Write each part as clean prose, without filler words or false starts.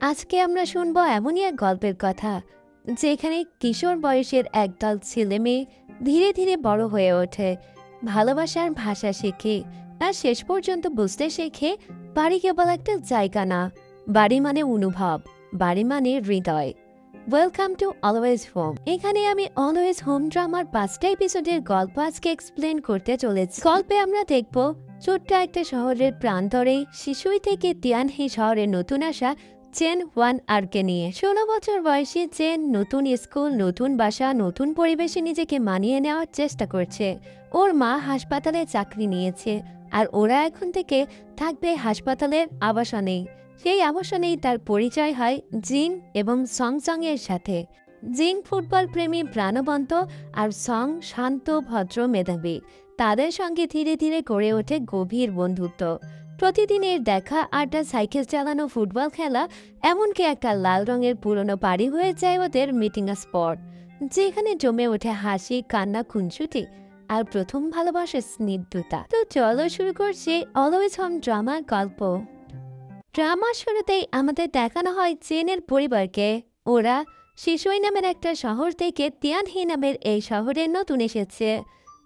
আজকে আমরা শুনব এমনই এক গল্পের কথা যেখানে কিশোর বয়সের একদল ছেলে মেয়ে ধীরে ধীরে বড় হয়ে ওঠে, ভালোবাসার ভাষা শেখে আর শেষ পর্যন্ত বুঝতে শেখে বাড়ি কেবল একটা জায়গা না, বাড়ি মানে অনুভব, বাড়ি মানে হৃদয়। Welcome to always home. এখানে আমি অলওয়েজ হোম ড্রামার 5টা এপিসোডের গল্প আজকে এক্সপ্লেন করতে চলেছি। গল্পে আমরা দেখব ছোট্ট একটা শহরের প্রান্তরে শিশুই থেকে তিয়ানহি শহরে নতুন আসা চেন ওয়ান আরকে নিয়ে। 16 বছর বয়সী চেন নতুন স্কুল, নতুন বাসা, নতুন পরিবেশে নিজেকে মানিয়ে নেওয়ার চেষ্টা করছে। ওর মা হাসপাতালে চাকরি নিয়েছে আর ওরা এখন থেকে থাকবে হাসপাতালের আবাসনেই। সেই আবাসনেই তার পরিচয় হয় জিং এবং সং এর সাথে। জিং ফুটবল প্রেমী, প্রাণবন্ত, আর সং শান্ত, ভদ্র, মেধাবী। তাদের সঙ্গে ধীরে ধীরে গড়ে ওঠে গভীর বন্ধুত্ব। প্রতিদিনের দেখা, আড্ডা, সাইকেল চালানো, ফুটবল খেলা, এমনকি একটা লাল রঙের পুরনো বাড়ি হয়ে যায় ওদের মিটিং স্পট, যেখানে জমে ওঠে হাসি, কান্না, খুনসুটি আর প্রথম ভালোবাসার স্নিগ্ধতা। তো চলো শুরু করছি অলওয়েজ হোম ড্রামার গল্প। ড্রামার শুরুতেই আমাদের দেখানো হয় চেনের পরিবারকে। ওরা শিশুই নামের একটা শহর থেকে তিয়ানহি নামের এই শহরে নতুন এসেছে।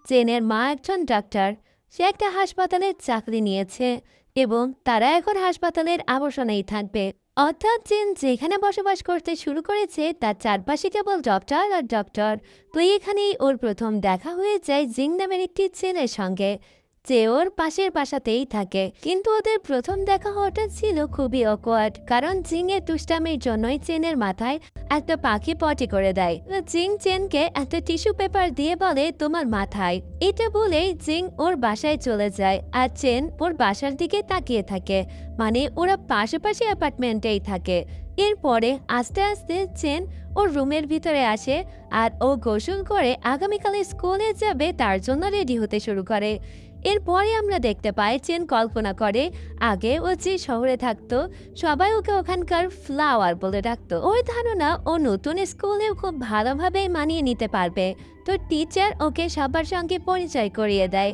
চেনের মা একজন ডাক্তার, সে একটা হাসপাতালে চাকরি নিয়েছে এবং তারা এখন হাসপাতালের আবাসনেই থাকবে। অর্থাৎ চেন যেখানে বসবাস করতে শুরু করেছে তার চারপাশে কেবল ডক্টর আর ডক্টর। তো এখানেই ওর প্রথম দেখা হয়ে যায় জিং নামের একটি ছেলের সঙ্গে, যে ওর পাশের বাসাতেই থাকে। কিন্তু ওদের প্রথম দেখা হওয়াটা ছিল খুবই অকওয়ার্ড, কারণ জিং এর দুষ্টামির জন্যই চেনের মাথায় একটা পাখি পটি করে দেয়। জিং চেনকে একটা টিস্যু পেপার দিয়ে বলে তোমার মাথায়। এটা বলেই জিং ওর বাসায় চলে যায় আর চেন ওর বাসার দিকে তাকিয়ে থাকে, মানে ওরা পাশাপাশি অ্যাপার্টমেন্টেই থাকে। এরপরে আস্তে আস্তে চেন ওর রুমের ভিতরে আসে আর ও গোসল করে আগামীকালে স্কুলে যাবে তার জন্য রেডি হতে শুরু করে। এরপরে আমরা দেখতে পাই চেন কল্পনা করে আগে ও যে শহরে থাকতো সবাই ওকে ওখানকার ফ্লাওয়ার বলে ডাকতো। ওর ধারণা ও নতুন স্কুলেও খুব ভালোভাবে মানিয়ে নিতে পারবে। তো টিচার ওকে সবার সঙ্গে পরিচয় করিয়ে দেয়।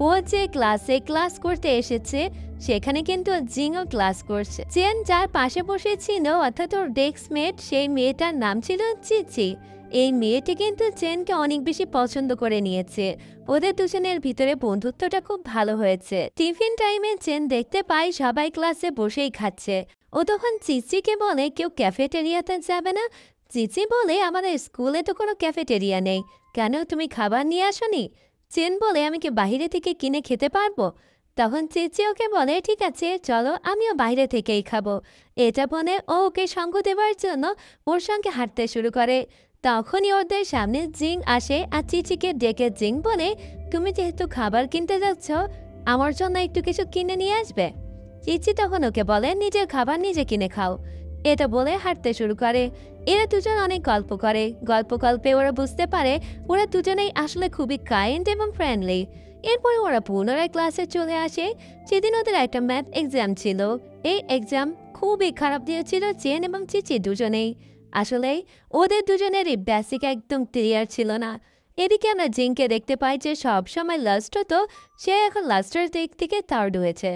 ও যে ক্লাসে ক্লাস করতে এসেছে সেখানে কিন্তু জিংও ক্লাস করছে। চেন যার পাশে বসেছিল অর্থাৎ ওর ডেস্কমেট, সেই মেয়েটার নাম ছিল চিচি। এই মেয়েটি কিন্তু চেনকে অনেক বেশি পছন্দ করে নিয়েছে। ওদের দুজনের ভিতরে বন্ধুত্বটা খুব ভালো হয়েছে। টিফিন টাইমে চেন দেখতে পাই সবাই ক্লাসে বসেই খাচ্ছে। ও তখন চিচিকে বলে কেউ ক্যাফেটেরিয়াতে যাবে না? চিচি বলে আমাদের স্কুলে তো কোনো ক্যাফেটেরিয়া নেই, কেন তুমি খাবার নিয়ে আসনি? চেন বলে আমি কি বাইরে থেকে কিনে খেতে পারবো? তখন চিচি ওকে বলে ঠিক আছে চলো, আমিও বাইরে থেকেই খাবো। এটা বলে ও ওকে সঙ্গ দেওয়ার জন্য ওর সঙ্গে হাঁটতে শুরু করে। তখনই ওদের সামনে জিং আসে আর চিচিকে ডেকে জিং বলে তুমি যেহেতু খাবার কিনতে যাচ্ছ আমার জন্য একটু কিছু কিনে নিয়ে আসবে। চিচি তখন ওকে বলে নিজের খাবার নিজে কিনে খাও। এটা বলে হাঁটতে শুরু করে। এরা দুজন অনেক গল্প করে। গল্পে ওরা বুঝতে পারে ওরা দুজনেই আসলে খুবই কাইন্ড এবং ফ্রেন্ডলি। এরপরে ওরা পুনরায় ক্লাসে চলে আসে। সেদিন ওদের একটা ম্যাথ এক্সাম ছিল। এই এক্সাম খুবই খারাপ দিয়েছিল চেন এবং চিচি দুজনেই। আসলে ওদের দুজনেরই বেসিক একদম ক্লিয়ার ছিল না। এদিকে আমরা জিংকে দেখতে পাই যে সবসময় লাস্ট হতো, সে এখন লাস্টের দিক থেকে থার্ড হয়েছে।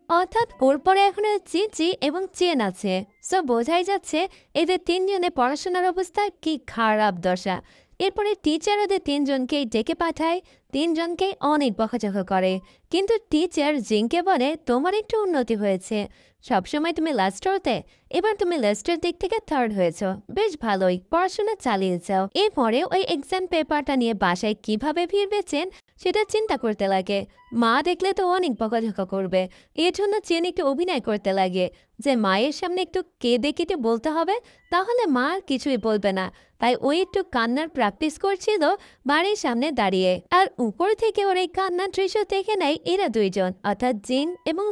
অর্থাৎ ওর পরে এখন চিচি এবং চেন আছে। সো বোঝাই যাচ্ছে এদের তিনজনে পড়াশোনার অবস্থা কি খারাপ দশা। এরপরে টিচার ওদের তিনজনকেই ডেকে পাঠায়, তিনজনকেই অনেক বকাঝকা করে। কিন্তু টিচার জিংকে বলে তোমার একটু উন্নতি হয়েছে, সবসময় তুমি লাস্ট হতে, এবার তুমি লাস্টের দিক থেকে থার্ড হয়েছ, বেশ ভালোই, পড়াশোনা চালিয়ে যাও। এরপরে ওই এক্সাম পেপারটা নিয়ে বাসায় কিভাবে ফিরবেছেন সেটা চিন্তা করতে লাগে। মা দেখলে তো অনেক বকাঝকা করবে। এর জন্য চেন একটু অভিনয় করতে লাগে যে মায়ের সামনে একটু কেঁদে কেটে বলতে হবে, তাহলে মা আর কিছুই বলবে না। তাই ওই একটু কান্নার প্র্যাকটিস করছিল বাড়ির সামনে দাঁড়িয়ে। আর উপর থেকে ওর এই কান্নার দৃশ্য দেখে নেয় এরা দুইজন, অর্থাৎ জিন এবং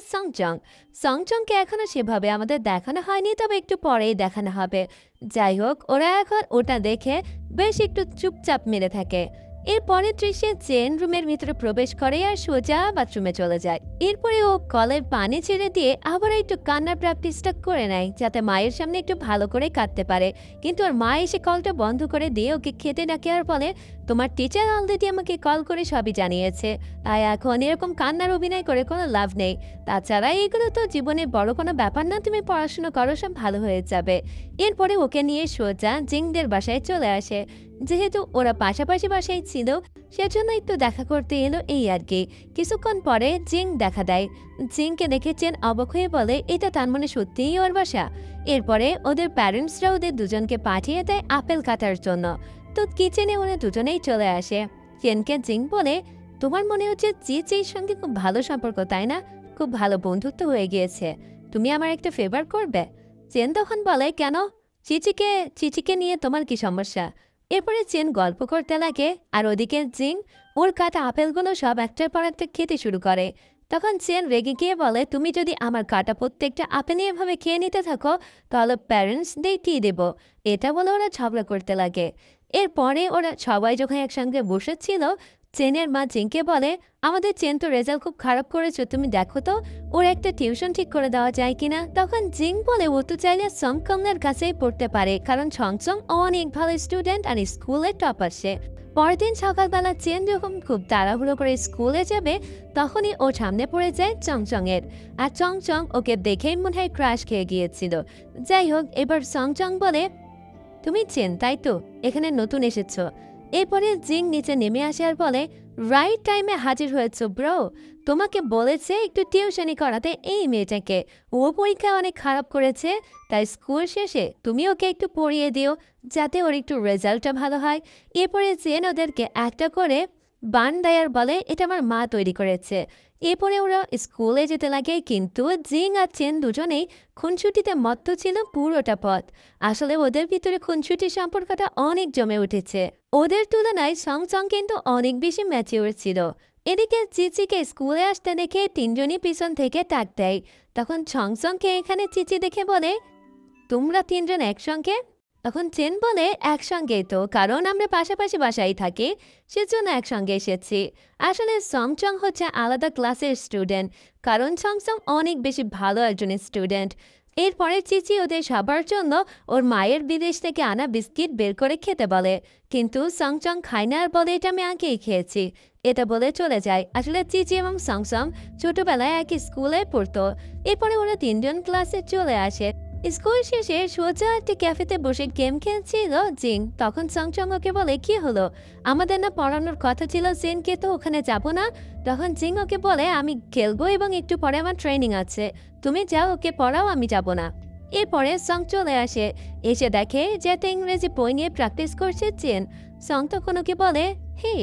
সংচংকে এখনো সেভাবে আমাদের দেখানো হয়নি, তবে একটু পরেই দেখানো হবে। যাই হোক, ওরা এখন ওটা দেখে বেশ একটু চুপচাপ মেরে থাকে। এর পরের দৃশ্যে চেন রুমের ভিতরে প্রবেশ করে আর সোজা বাথরুমে চলে যায়। এরপরে ও কলের পানি ছেড়ে দিয়ে আবার একটু কান্নার প্র্যাকটিসটা করে নেয় যাতে মায়ের সামনে একটু ভালো করে কাঁদতে পারে। কিন্তু ওর মা এসে কলটা বন্ধ করে দিয়ে ওকে খেতে ডাকে আর বলে তোমার টিচার অলরেডি আমাকে কল করে সবই জানিয়েছে। তাই এখন এরকম কান্নার অভিনয় করে কোনো লাভ নেই। তাছাড়া এগুলো তো জীবনে বড় কোনো ব্যাপার না, তুমি পড়াশোনা করো, সব ভালো হয়ে যাবে। এরপরে ওকে নিয়ে সোজা জিংদের বাসায় চলে আসে। যেহেতু ওরা পাশাপাশি বাসায় ছিল, সেজন্য একটু দেখা করতে এলো এই আর কি। কিছুক্ষণ পরে জিং দেখা দেয়। জিংকে দেখে চেন অবাক হয়ে বলে, এটা তার মানে সত্যিই ওর বাসা। এরপরে ওদের প্যারেন্টসরা ওদের দুজনকে পাঠিয়ে দেয় আপেল কাটার জন্য। তো কিচেনে ওরা দুজনেই চলে আসে। চেনকে জিং বলে, তোমার মনে হচ্ছে চিচির সঙ্গে খুব ভালো সম্পর্ক, তাই না? খুব ভালো বন্ধুত্ব হয়ে গিয়েছে। তুমি আমার একটা ফেভার করবে? চেন তখন বলে, কেন? চিচিকে চিচিকে নিয়ে তোমার কি সমস্যা? এরপরে চেন গল্প করতে লাগে, আর ওদিকে জিং ওর কাটা আপেলগুলো সব একটার পর একটা খেতে শুরু করে। তখন চেন রেগে গিয়ে বলে, তুমি যদি আমার কাটা প্রত্যেকটা আপেল এভাবে খেয়ে নিতে থাকো, তাহলে প্যারেন্টসদের কি দেব? এটা বলে ওরা ঝগড়া করতে লাগে। এরপরে ওরা সবাই যখন একসঙ্গে বসেছিল, চেনের মা জিংকে বলে, আমাদের চেন তো রেজাল্ট খুব খারাপ করেছো, তুমি দেখো তো ওর একটা টিউশন ঠিক করে দেওয়া যায় কিনা। তখন জিং বলে, ও তো চাইলে সংকংয়ের কাছেই পড়তে পারে, কারণ সংসং অনেক ভালো স্টুডেন্ট আর স্কুলে টপ আসে। পরের দিন সকালবেলা চেন যখন খুব তাড়াহুড়ো করে স্কুলে যাবে, তখনই ও সামনে পড়ে যায় চংচংয়ের। আর চংচং ওকে দেখেই মনে হয় ক্রাশ খেয়ে গিয়েছিল। যাই হোক, এবার চংচং বলে, তুমি চেন তাই তো, এখানে নতুন এসেছ। এরপরে জিং নিচে নেমে আসে আর বলে, রাইট টাইমে হাজির হয়েছ ব্রো। তোমাকে বলেছে একটু টিউশনি করাতে এই মেয়েটাকে। ও পরীক্ষা অনেক খারাপ করেছে, তাই স্কুল শেষে তুমি ওকে একটু পড়িয়ে দিও, যাতে ওর একটু রেজাল্টটা ভালো হয়। এরপরে চেন ওদেরকে একটা করে বান দেয়ার বলে, এটা আমার মা তৈরি করেছে। এরপরে ওরা স্কুলে যেতে লাগে, কিন্তু জিং আর চেন দুজনেই খুনসুটিতে মত্ত ছিল পুরোটা পথ। আসলে ওদের ভিতরে খুনসুটির সম্পর্কটা অনেক জমে উঠেছে। ওদের তুলনায় সংচং কিন্তু অনেক বেশি ম্যাচিওর ছিল। এদিকে চিচিকে স্কুলে আসতে দেখে তিনজনই পিছন থেকে টাক দেয়। তখন সংচংকে এখানে চিচি দেখে বলে, তোমরা তিনজন একসঙ্গে? তখন চেন বলে, একসঙ্গেই তো, কারণ আমরা পাশাপাশি বাসায় থাকি, সেজন্য একসঙ্গে এসেছি। আসলে সংচং হচ্ছে আলাদা ক্লাসের স্টুডেন্ট, কারণ সংচং অনেক বেশি ভালো একজন স্টুডেন্ট। এরপরে চিচি ওদের সবার জন্য ওর মায়ের বিদেশ থেকে আনা বিস্কিট বের করে খেতে বলে, কিন্তু সংচং খায় না আর বলে, এটা আমি আগেই খেয়েছি। এটা বলে চলে যায়। আসলে চিচি এবং সংচং ছোটবেলায় একই স্কুলে পড়তো। এরপরে ওরা তিনজন ক্লাসে চলে আসে। স্কুল শেষে সোজা একটি ক্যাফেতে বসে গেম খেলছিল জিং। তখন সংচং ওকে বলে, কি হলো? আমাদের না পড়ানোর কথা ছিল, জিনকে তো ওখানে যাব না। তখন জিং ওকে বলে, আমি খেলবো এবং একটু পরে আমার ট্রেনিং আছে, তুমি যাও, ওকে পড়াও, আমি যাব না। এরপরে সং চলে আসে, এসে দেখে যে একটা ইংরেজি বই নিয়ে প্র্যাকটিস করছে চেন। সং তখন ওকে বলে, হে,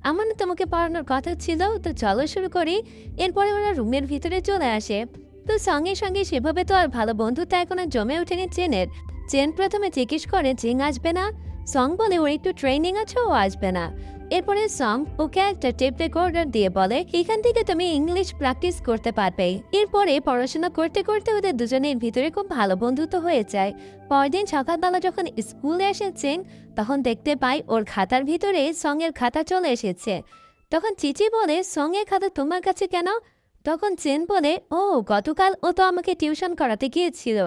আমার না তোমাকে পড়ানোর কথা ছিল, তো চলো শুরু করি। এরপরে ওরা রুমের ভিতরে চলে আসে। তো সঙ্গে সঙ্গে সেভাবে তো আর ভালো বন্ধুত্ব এখনো জমে ওঠেনি চেনের। চেন প্রথমে জিজ্ঞেস করে, জিং আসবে না? সং বলে, ওর একটু ট্রেনিং আছে, ও আসবে না। এরপরে সং ওকে একটা টেপ রেকর্ডার দিয়ে বলে, এখান থেকে তুমি ইংলিশ প্র্যাকটিস করতে পারবে। এরপরে পড়াশোনা করতে করতে ওদের দুজনের ভিতরে খুব ভালো বন্ধুত্ব হয়ে যায়। পরদিন সকালবেলা যখন স্কুলে এসে চেন, তখন দেখতে পাই ওর খাতার ভিতরে সং এর খাতা চলে এসেছে। তখন চিচি বলে, সং এর খাতা তোমার কাছে কেন? তখন চেন বলে, ও, গতকাল ও তো আমাকে টিউশন করাতে গিয়েছিল,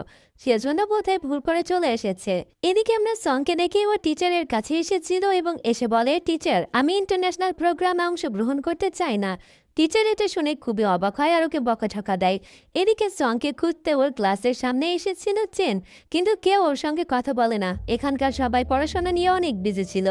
সেজন্য বোধহয় ভুল করে চলে এসেছে। এদিকে আমরা সংকে দেখে ও টিচারের কাছে এসেছিল এবং এসে বলে, টিচার, আমি ইন্টারন্যাশনাল প্রোগ্রামে অংশগ্রহণ করতে চাই না। টিচার এটা শুনে খুবই অবাক হয় আর ওকে বকাঝকা দেয়। এদিকে সংকে খুঁজতে ওর ক্লাসের সামনে এসেছিল চেন, কিন্তু কেউ ওর সঙ্গে কথা বলে না। এখানকার সবাই পড়াশোনা নিয়ে অনেক বিজি ছিল।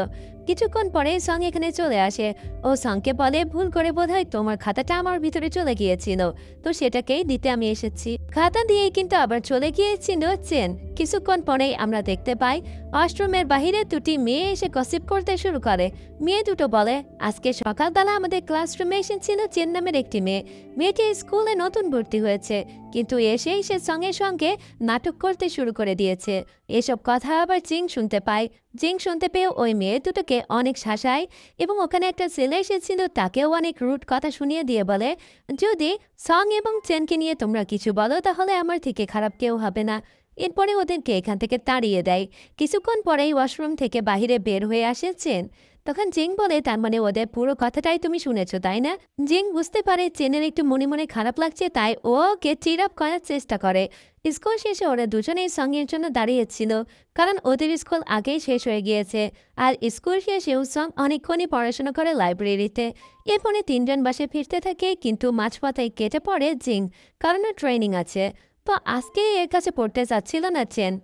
কিছুক্ষণ পরে সং এখানে চলে আসে। ও সংকে বলে, ভুল করে বোধহয় তোমার খাতাটা আমার ভিতরে চলে গিয়েছিল, তো সেটাকেই দিতে আমি এসেছি। খাতা দিয়েই কিন্তু আবার চলে গিয়েছিল চেন। কিছুক্ষণ পরেই আমরা দেখতে পাই ওয়াশরুমের বাহিরে দুটি মেয়ে এসে গসিপ করতে শুরু করে। মেয়ে দুটো বলে, আজকে সকালবেলা আমাদের ক্লাসরুমে এসেছিল চেন নামের একটি মেয়ে। মেয়েটি স্কুলে নতুন ভর্তি হয়েছে, কিন্তু এসেই সে সঙ্গে সঙ্গে নাটক করতে শুরু করে দিয়েছে। এসব কথা আবার জিং শুনতে পায়। জিং শুনতে পেয়ে ওই মেয়ে দুটোকে অনেক শাসায় এবং ওখানে একটা ছেলে এসেছিল, তাকেও অনেক রুট কথা শুনিয়ে দিয়ে বলে, যদি সং এবং চেনকে নিয়ে তোমরা কিছু বলো, তাহলে আমার থেকে খারাপ কেউ হবে না। এরপরে ওদেরকে এখান থেকে তাড়িয়ে দেয়। কিছুক্ষণ পরেই ওয়াশরুম থেকে বাহিরে বের হয়ে আসে চেন। তখন জিং বলে, তার মানে ওদের পুরো কথাটাই তুমি শুনেছো তাই না? জিং বুঝতে পারে চেনের একটু মনে মনে খারাপ লাগছে, তাই ওকে চির আপ করার চেষ্টা করে। স্কুল শেষে ওরা দুজনেই সঙ্গের জন্য দাঁড়িয়েছিল, কারণ ওদের স্কুল আগেই শেষ হয়ে গিয়েছে। আর স্কুল শেষেও সং অনেকক্ষণই পড়াশোনা করে লাইব্রেরিতে। এরপরে তিনজন বাসে ফিরতে থাকে, কিন্তু মাঝপথে কেটে পড়ে জিং, কারণ ওর ট্রেনিং আছে। তো আজকে এর কাছে পড়তে চাচ্ছিল না চেন।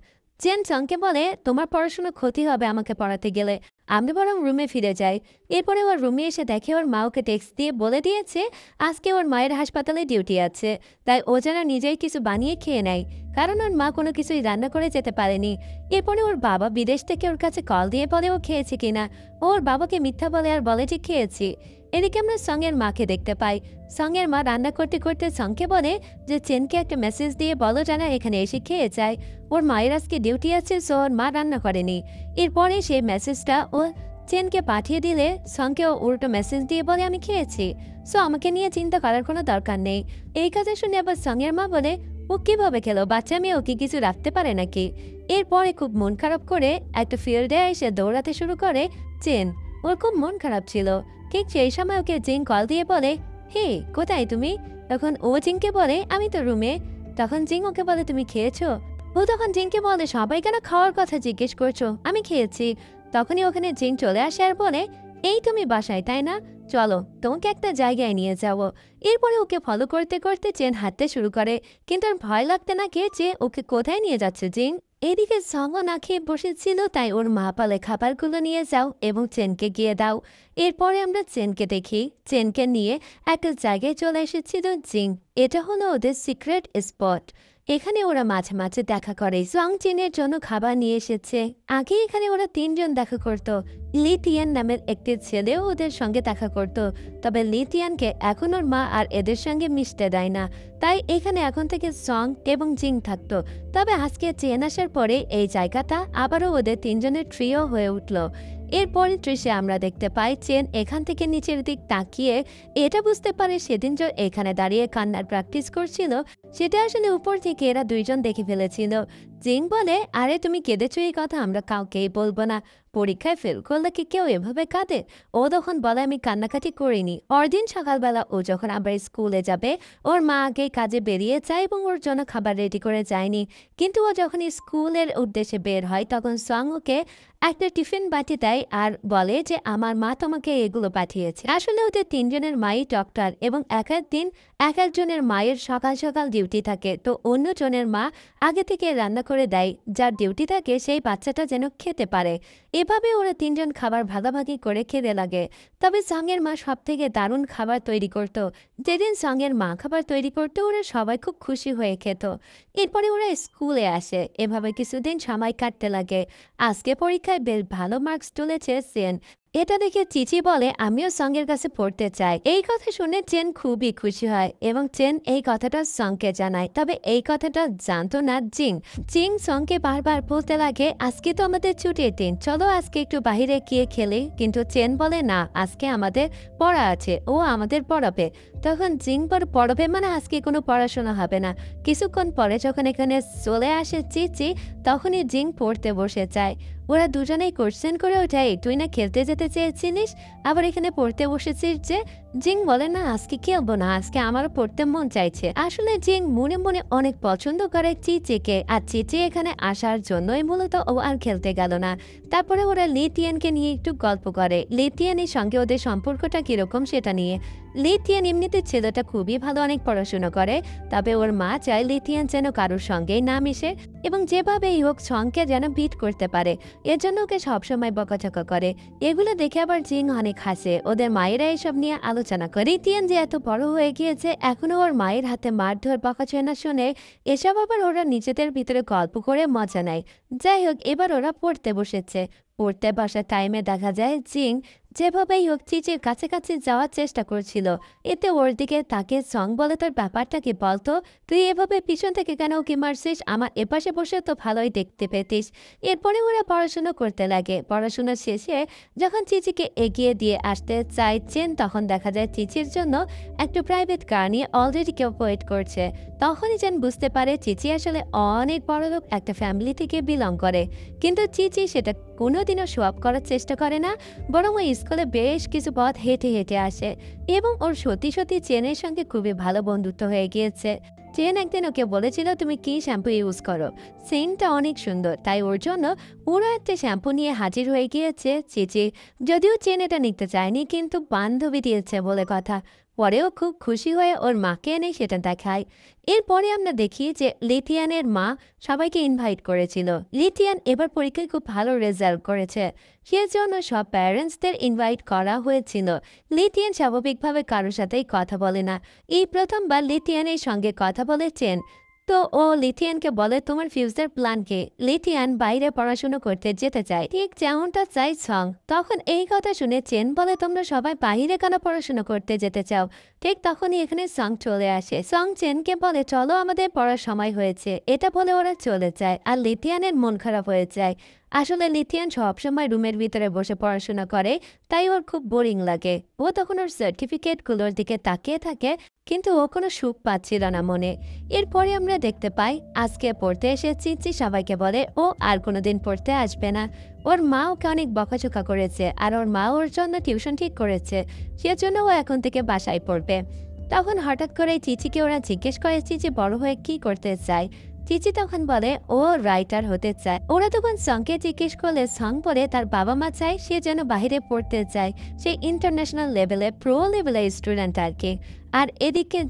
চেন চংকে বলে, তোমার পড়াশোনার ক্ষতি হবে আমাকে পড়াতে গেলে, আমি বরং রুমে ফিরে যাই। এরপরে ওর রুমে এসে দেখে ওর মা ওকে টেক্সট দিয়ে বলে দিয়েছে আজকে ওর মায়ের হাসপাতালে ডিউটি আছে, তাই ও যেন নিজেই কিছু বানিয়ে খেয়ে নেয়, কারণ ওর মা কোনো কিছুই রান্না করে যেতে পারেনি। এরপরে ওর বাবা বিদেশ থেকে ওর কাছে কল দিয়ে বলে ও খেয়েছে কিনা। ওর বাবাকে মিথ্যা বলে আর বলে যে খেয়েছি। এদিকে আমরা সঙ্গের মাকে দেখতে পাই। সঙ্গের মা রান্না করতে করতে সঙ্গকে বলে যে চেনকে একটা মেসেজ দিয়ে বলো যেন এখানে এসে খেয়ে যায়, ওর মায়ের আজকে ডিউটি আছে, সো ওর মা রান্না করেনি। এরপরে সেই মেসেজটা ও চেনকে পাঠিয়ে দিলে সঙ্গকেও উল্টো মেসেজ দিয়ে বলে আমি খেয়েছি, সো আমাকে নিয়ে চিন্তা করার কোনো দরকার নেই। এই কথা শুনে আবার সঙ্গের মা বলে ও কিভাবে খেলো, বাচ্চা মেয়ে ও কি কিছু রাখতে পারে নাকি। এরপরে খুব মন খারাপ করে একটা ফিল্ডে এসে দৌড়াতে শুরু করে চেন। ওর খুব মন খারাপ ছিল। ঠিক সেই সময় ওকে জিং কল দিয়ে বলে, হে কোথায় তুমি? তখন ও জিংকে বলে আমি তো রুমে। তখন জিং ওকে বলে তুমি খেয়েছো? ও তখন জিংকে বলে সবাই কেন খাওয়ার কথা জিজ্ঞেস করছো, আমি খেয়েছি। তখনই ওখানে জিং চলে আসে আর বলে এই তুমি বাসায় তাই না, চলো তোমাকে একটা জায়গায় নিয়ে যাবো। এরপরে ওকে ফলো করতে করতে চেন হাঁটতে শুরু করে, কিন্তু আর ভয় লাগতে না যে ওকে কোথায় নিয়ে যাচ্ছে জিং। এদিকে সঙ্গ না খেয়ে বসেছিল, তাই ওর মা পালে খাবারগুলো নিয়ে যাও এবং চেনকে গিয়ে দাও। এরপরে আমরা চেনকে দেখি, চেনকে নিয়ে একটা জায়গায় চলে এসেছিল জিং। এটা হলো ওদের সিক্রেট স্পট। এখানে ওরা মাঝে মাঝে দেখা করে। জং চেনের জন্য খাবার নিয়ে এসেছে। আগে এখানে ওরা তিনজন দেখা করত। লিতিয়ান নামের একটি ছেলেও ওদের সঙ্গে দেখা করত, তবে লিতিয়ানকে এখন ওর মা আর এদের সঙ্গে মিশতে দেয় না, তাই এখানে এখন থেকে সং এবং জিং থাকতো। তবে আজকে চেন আসার পরে এই জায়গাটা আবারও ওদের তিনজনের ট্রিও হয়ে উঠল। এরপরে দৃশ্যে আমরা দেখতে পাই চেন এখান থেকে নিচের দিক তাকিয়ে এটা বুঝতে পারে সেদিন যে এখানে দাঁড়িয়ে কান্নার প্র্যাকটিস করছিল সেটা আসলে উপর থেকে এরা দুইজন দেখে ফেলেছিল। জিং বলে, আরে তুমি কেঁদেছো, এই কথা আমরা কাউকেই বলবো না, পরীক্ষায় ফেল করলে কি কেউ এভাবে কাঁদে? ও তখন বলে আমি কান্নাকাটি করিনি। পরদিন সকালবেলা ও যখন আবার স্কুলে যাবে, ওর মা আগেই কাজে বেরিয়ে যায় এবং ওর জন্য খাবার রেডি করে যায়নি। কিন্তু ও যখন স্কুলের উদ্দেশ্যে বের হয় তখন সং ওকে একটা টিফিন বাটি দেয় আর বলে যে আমার মা তোমাকে এগুলো পাঠিয়েছে। আসলে ওদের তিনজনের মাই ডক্টর এবং এক এক দিন এক একজনের মায়ের সকাল সকাল ডিউটি থাকে, তো অন্যজনের মা আগে থেকে রান্না করে দেয়, যার ডিউটি থাকে সেই বাচ্চাটা যেন খেতে পারে। এভাবে ওরা তিনজন খাবার ভাগাভাগি করে খেতে লাগে। তবে সঙ্গের মা সব থেকে দারুণ খাবার তৈরি করত। যেদিন সঙ্গের মা খাবার তৈরি করতো ওরা সবাই খুব খুশি হয়ে খেত। এরপরে ওরা স্কুলে আসে। এভাবে কিছুদিন সময় কাটতে লাগে। আজকে পরীক্ষায় বেশ ভালো মার্কস তুলেছে সেন। এটা দেখে চিচি বলে আমিও সঙ্গের কাছে পড়তে চাই। এই কথা শুনে চেন খুবই খুশি হয় এবং চেন এই কথাটা সঙ্গকে জানায়। তবে এই কথাটা জানতো না জিং। জিং সঙ্গকে বারবার বলতে লাগে আজকে তো আমাদের ছুটির দিন, চলো আজকে একটু বাহিরে গিয়ে খেলি। কিন্তু চেন বলে না, আজকে আমাদের পড়া আছে, ও আমাদের পড়াবে। তখন জিং পড়াবে মানে আজকে কোনো পড়াশোনা হবে না। কিছুক্ষণ পরে যখন এখানে চলে আসে চিচি, তখনই জিং পড়তে বসে যায়। ওরা দুজনেই কোশ্চেন করে ওঠাই তুই না খেলতে যেতে চেয়েছিলিস, আবার এখানে পড়তে বসেছিস যে? জিং বলে না আজকে খেলবো না, আজকে আমারও পড়তে মন চাইছে। আসলে জিং মনে মনে অনেক পছন্দ করে চিচিকে, আর চিচি এখানে আসার জন্যই মূলত ও আর খেলতে গেল না। তারপরে ওরা লিতিয়ানকে নিয়ে একটু গল্প করে, লিতিয়ানের সঙ্গে ওদের সম্পর্কটা কিরকম সেটা নিয়ে। লিতিয়ান এমনিতে ছেলেটা খুবই ভালো, অনেক পড়াশোনা করে, তবে ওর মা চায় লিতিয়ান যেন কারোর সঙ্গেই না মিশে এবং যেভাবেই হোক সঙ্গকে যেন বিট করতে পারে, এর জন্য ওকে সবসময় বকাঝকা করে। এগুলো দেখে আবার জিং অনেক হাসে। ওদের মায়েরা এসব নিয়ে আলোচনা করে। লিতিয়ান যে এত বড় হয়ে গিয়েছে এখনো ওর মায়ের হাতে মারধর বকাঝকা শুনে এসব আবার ওরা নিজেদের ভিতরে গল্প করে মজা নেয়। যাই হোক, এবার ওরা পড়তে বসেছে। পড়তে বসার টাইমে দেখা যায় জিং যেভাবেই হোক চিচির কাছাকাছি যাওয়ার চেষ্টা করছিল। এতে ওর দিকে তাকে সং বলে, তোর ব্যাপারটা কি বলতো, তুই এভাবে পিছন থেকে কেন ওকে মারছিস, আমার এপাশে বসে তো ভালোই দেখতে পেতিস। এরপরে ওরা পড়াশুনো করতে লাগে। পড়াশোনা শেষে যখন চিচিকে এগিয়ে দিয়ে আসতে চাইছেন, তখন দেখা যায় চিচির জন্য একটা প্রাইভেট কার নিয়ে অলরেডি কেউ ওয়েট করছে। তখনই যেন বুঝতে পারে চিচি আসলে অনেক বড়লোক একটা ফ্যামিলি থেকে বিলং করে। কিন্তু চিচি সেটা কোনোদিনও শো অফ করার চেষ্টা করে না, বরং ওই স্কুলে বেশ কিছু পথ হেঁটে হেঁটে আসে এবং ওর সত্যি সত্যি চেনের সঙ্গে খুবই ভালো বন্ধুত্ব হয়ে গিয়েছে। চেন একদিন ওকে বলেছিল, তুমি কি শ্যাম্পু ইউজ করো, সেন্টটা অনেক সুন্দর, তাই ওর জন্য পুরো একটা শ্যাম্পু নিয়ে হাজির হয়ে গিয়েছে চিচি। যদিও চেন এটা নিতে চায়নি, কিন্তু বান্ধবী দিয়েছে বলে কথা। পরেও খুব খুশি হয়ে ওর মাকে এনে সেটা দেখায়। এরপরে আমরা দেখি যে লিথিয়ানের মা সবাইকে ইনভাইট করেছিল। লিথিয়ান এবার পরীক্ষায় খুব ভালো রেজাল্ট করেছে, সেজন্য সব প্যারেন্টসদের ইনভাইট করা হয়েছিল। লিথিয়ান স্বাভাবিকভাবে কারোর সাথেই কথা বলে না। এই প্রথমবার লিথিয়ানের সঙ্গে কথা বলেছেন। তো ও লিথিয়ানকে বলে, তোমার ফিউচার প্ল্যান কি? লিথিয়ান বাইরে পড়াশুনো করতে যেতে চায়, ঠিক যেমনটা চাই সং। তখন এই কথা শুনে চেন বলে, তোমরা সবাই বাইরে কেন পড়াশুনো করতে যেতে চাও? ঠিক তখনই এখানে সং চলে আসে। সং চেনকে বলে, চলো আমাদের পড়ার সময় হয়েছে। এটা বলে ওরা চলে যায়, আর লিথিয়ানের মন খারাপ হয়ে যায়। আসলে লিথিয়ান সবসময় রুমের ভিতরে বসে পড়াশোনা করে, তাই ওর খুব বোরিং লাগে। ও তখন ওর সার্টিফিকেটগুলোর দিকে তাকিয়ে থাকে, কিন্তু ও কোনো সুখ পাচ্ছিল না মনে। এরপরে আমরা দেখতে পাই আজকে পড়তে এসে চিচি সবাইকে বলে ও আর কোনোদিন পড়তে আসবে না। ওর মা ওকে অনেক বকাঝকা করেছে, আর ওর মা ওর জন্য টিউশন ঠিক করেছে, সেজন্য ও এখন থেকে বাসায় পড়বে। তখন হঠাৎ করে চিচিকে ওরা জিজ্ঞেস করে চিচি বড় হয়ে কি করতে চায়। চিচি তখন বলে ও রাইটার হতে চায়। ওরা তখন সংকে জিজ্ঞেস করলে সং বলে তার বাবা মা চায় সে যেন বাইরে পড়তে চায়, সে ইন্টারন্যাশনাল লেভেলে প্রো লেভেলের স্টুডেন্ট আর কি। আর এদিকে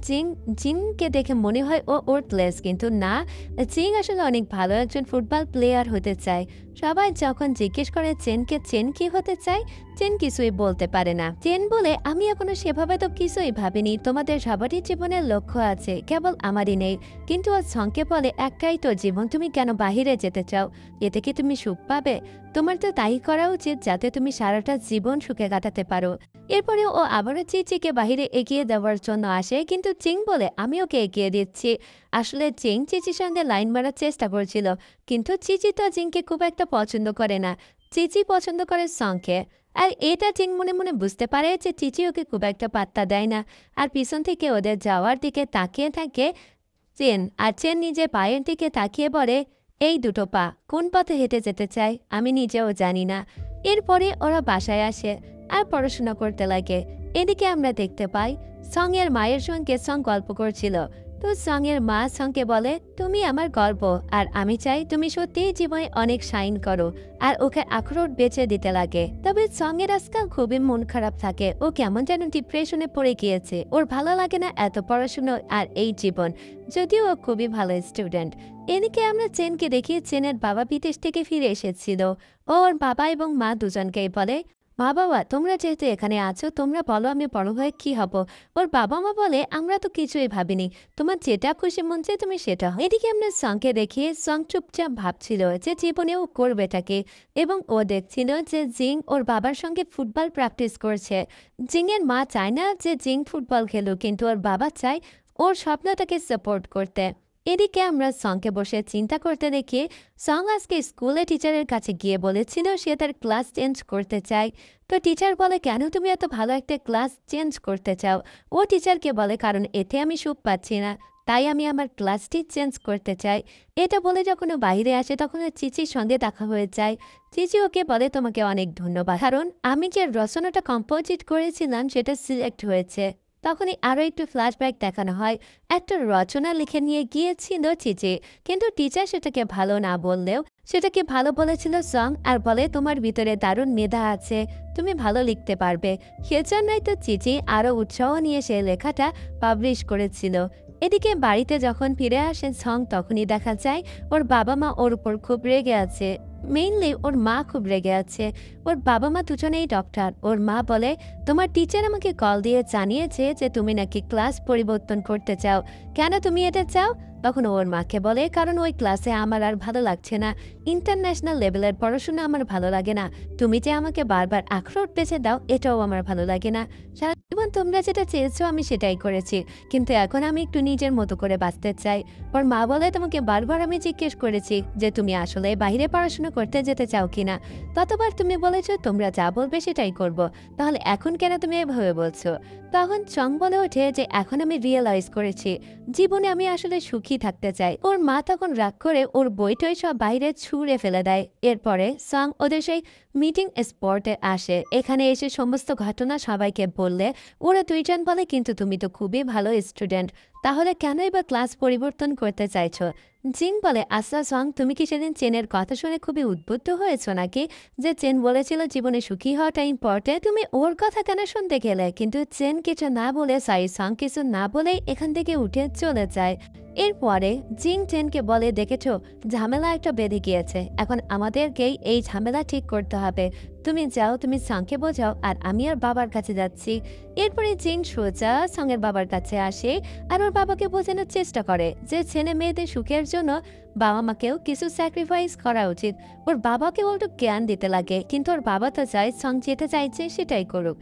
জিংকে দেখে মনে হয় ও ওর্থলেস, কিন্তু না, জিং আসলে অনেক ভালো একজন ফুটবল প্লেয়ার হতে চায়। সবাই যখন জিজ্ঞেস করে চেনকে চেন কি হতে চায়, চেন কিছুই বলতে পারে না। চেন বলে, আমি এখনো সেভাবে তো কিছুই ভাবিনি, তোমাদের সবারই জীবনের লক্ষ্য আছে, কেবল আমারই নেই। কিন্তু ও সংকে বলে, একটাই তো জীবন, তুমি কেন বাহিরে যেতে চাও? এতে কি তুমি সুখ পাবে? তোমার তো তাই করা উচিত যাতে তুমি সারাটা জীবন সুখে কাটাতে পারো। এরপরে ও আবারও চিচিকে বাহিরে এগিয়ে দেওয়ার জন্য আসে, কিন্তু চিং বলে, আমি ওকে এগিয়ে দিচ্ছি। আসলে চিং চিচির সঙ্গে লাইন মারার চেষ্টা করছিল, কিন্তু চিচি তো চিংকে খুব একটা পছন্দ করে না। চিচি পছন্দ করে সংকে, আর এটা চিং মনে মনে বুঝতে পারে যে চিচি ওকে খুব একটা পাত্তা দেয় না, আর পিছন থেকে ওদের যাওয়ার দিকে তাকিয়ে থাকে চেন। আর চেন নিজে পায়ের দিকে তাকিয়ে বলে, এই দুটো পা কোন পথে হেঁটে যেতে চায় আমি নিজেও জানি না। এরপরে ওরা বাসায় আসে আর পড়াশোনা করতে লাগে। এদিকে আমরা দেখতে পাই সং এর মায়ের সঙ্গে সং গল্প করছিল। তো সং এর মা সংকে বলে, তুমি আমার গর্ব, আর আমি চাই তুমি সত্যিই জীবনে অনেক শাইন করো। আর ওকে আখরোট বেচে দিতে লাগে। তবে সং এর আজকাল খুবই মন খারাপ থাকে, ও কেমন যেন ডিপ্রেশনে পড়ে গিয়েছে, ওর ভালো লাগে না এত পড়াশুনো আর এই জীবন, যদিও ও খুবই ভালো স্টুডেন্ট। এদিকে আমরা চেনকে দেখি চেনের বাবা বিদেশ থেকে ফিরে এসেছিল। ওর বাবা এবং মা দুজনকেই বলে, মা বাবা তোমরা যেহেতু এখানে আছো, তোমরা বলো আমি বড় হয়ে কি হব। ওর বাবা মা বলে, আমরা তো কিছুই ভাবিনি, তোমার যেটা খুশি মন চায় তুমি সেটা। এদিকে আমরা সংকে দেখি সং চুপচাপ ভাবছিল যে জীবনে ও করবেটাকে, এবং ও দেখছিল যে জিং ওর বাবার সঙ্গে ফুটবল প্র্যাকটিস করছে। জিং এর মা চায় না যে জিং ফুটবল খেলুক, কিন্তু ওর বাবা চায় ওর স্বপ্নটাকে সাপোর্ট করতে। এদিকে আমরা সংকে বসে চিন্তা করতে দেখি সং আজকে স্কুলে টিচারের কাছে গিয়ে বলেছিল সে তার ক্লাস চেঞ্জ করতে চায়। তো টিচার বলে, কেন তুমি এত ভালো একটা ক্লাস চেঞ্জ করতে চাও? ও টিচারকে বলে, কারণ এতে আমি সুখ পাচ্ছি না, তাই আমি আমার ক্লাসটি চেঞ্জ করতে চাই। এটা বলে যখন ও বাইরে আসে তখন ওর চিচির সঙ্গে দেখা হয়ে যায়। চিচি ওকে বলে, তোমাকে অনেক ধন্যবাদ, কারণ আমি যে রচনাটা কম্পোজিট করেছিলাম সেটা সিলেক্ট হয়েছে। তখনই আরও একটু ফ্ল্যাশব্যাক দেখানো হয়, একটা রচনা লিখে নিয়ে গিয়েছিল চিচি, কিন্তু টিচার সেটাকে ভালো না বললেও সেটাকে ভালো বলেছিল সং, আর বলে তোমার ভিতরে দারুণ মেধা আছে, তুমি ভালো লিখতে পারবে। সেজন্যই তো চিচি আরও উৎসাহ নিয়ে সেই লেখাটা পাবলিশ করেছিল। এদিকে বাড়িতে যখন ফিরে আসেন সং, তখনই দেখা যায় ওর বাবা মা ওর উপর খুব রেগে আছে। মেইনলি ওর মা খুব রেগে আছে। ওর বাবা মা দুজনেই ডক্টর। ওর মা বলে, তোমার টিচার আমাকে কল দিয়ে জানিয়েছে যে তুমি নাকি ক্লাস পরিবর্তন করতে চাও। কেন তুমি এটা চাও? তখন ওর মাকে বলে, কারণ ওই ক্লাসে আমার আর ভালো লাগছে না, ইন্টারন্যাশনাল লেভেলের পড়াশোনা আমার ভালো লাগে না, তুমি যে আমাকে বারবার আখরোট বেছে দাও এটাও আমার ভালো লাগে না, সারা জীবন তোমরা যেটা চেয়েছো আমি সেটাই করেছি, কিন্তু এখন আমি একটু নিজের মতো করে বাঁচতে চাই। ওর মা বলে, তোমাকে বারবার আমি জিজ্ঞেস করেছি যে তুমি আসলে বাইরে পড়াশোনা করতে যেতে চাও কিনা, ততবার তুমি বলেছো তোমরা যা বলবে সেটাই করব, তাহলে এখন কেন তুমি এভাবে বলছো? তখন চং বলে ওঠে যে এখন আমি রিয়েলাইজ করেছি জীবনে আমি আসলে সুখী থাকতে চাই। ওর মা তখন রাগ করে ওর বইটই সব বাইরে ছুঁড়ে ফেলে দেয়। এরপরে সং ওদের সেই মিটিং স্পটে আসে, এখানে এসে সমস্ত ঘটনা সবাইকে বললে ওরা দুইজন বলে, কিন্তু তুমি তো খুবই ভালো স্টুডেন্ট, তাহলে কেনই বা ক্লাস পরিবর্তন করতে চাইছো? জিন বলে, আচ্ছা সং, তুমি কি সেদিন চেনের কথা শুনে খুবই উদ্বুদ্ধ হয়েছো নাকি, যে চেন বলেছিল জীবনে সুখী হওয়াটা ইম্পর্টেন্ট, তুমি ওর কথা কেন শুনতে গেলে? কিন্তু চেন কিছু না বলে সং কিছু না বলেই এখান থেকে উঠে চলে যায়। এরপরে জিং চেনকে বলে, দেখেছো ঝামেলা একটা বেঁধে গিয়েছে, এখন আমাদেরকেই এই ঝামেলা ঠিক করতে হবে, তুমি যাও, তুমি সাংকে বোঝাও, আর আমি আর বাবার কাছে যাচ্ছি। এরপরে জিন সোজা সঙ্গের বাবার কাছে আসে আর ওর বাবাকে বোঝানোর চেষ্টা করে যে ছেলে মেয়েদের সুখের জন্য বাবা মাকেও কিছু স্যাক্রিফাইস করা উচিত। ওর বাবাকে একটু জ্ঞান দিতে লাগে, কিন্তু ওর বাবা তো চায় সং যেতে চাইছে সেটাই করুক।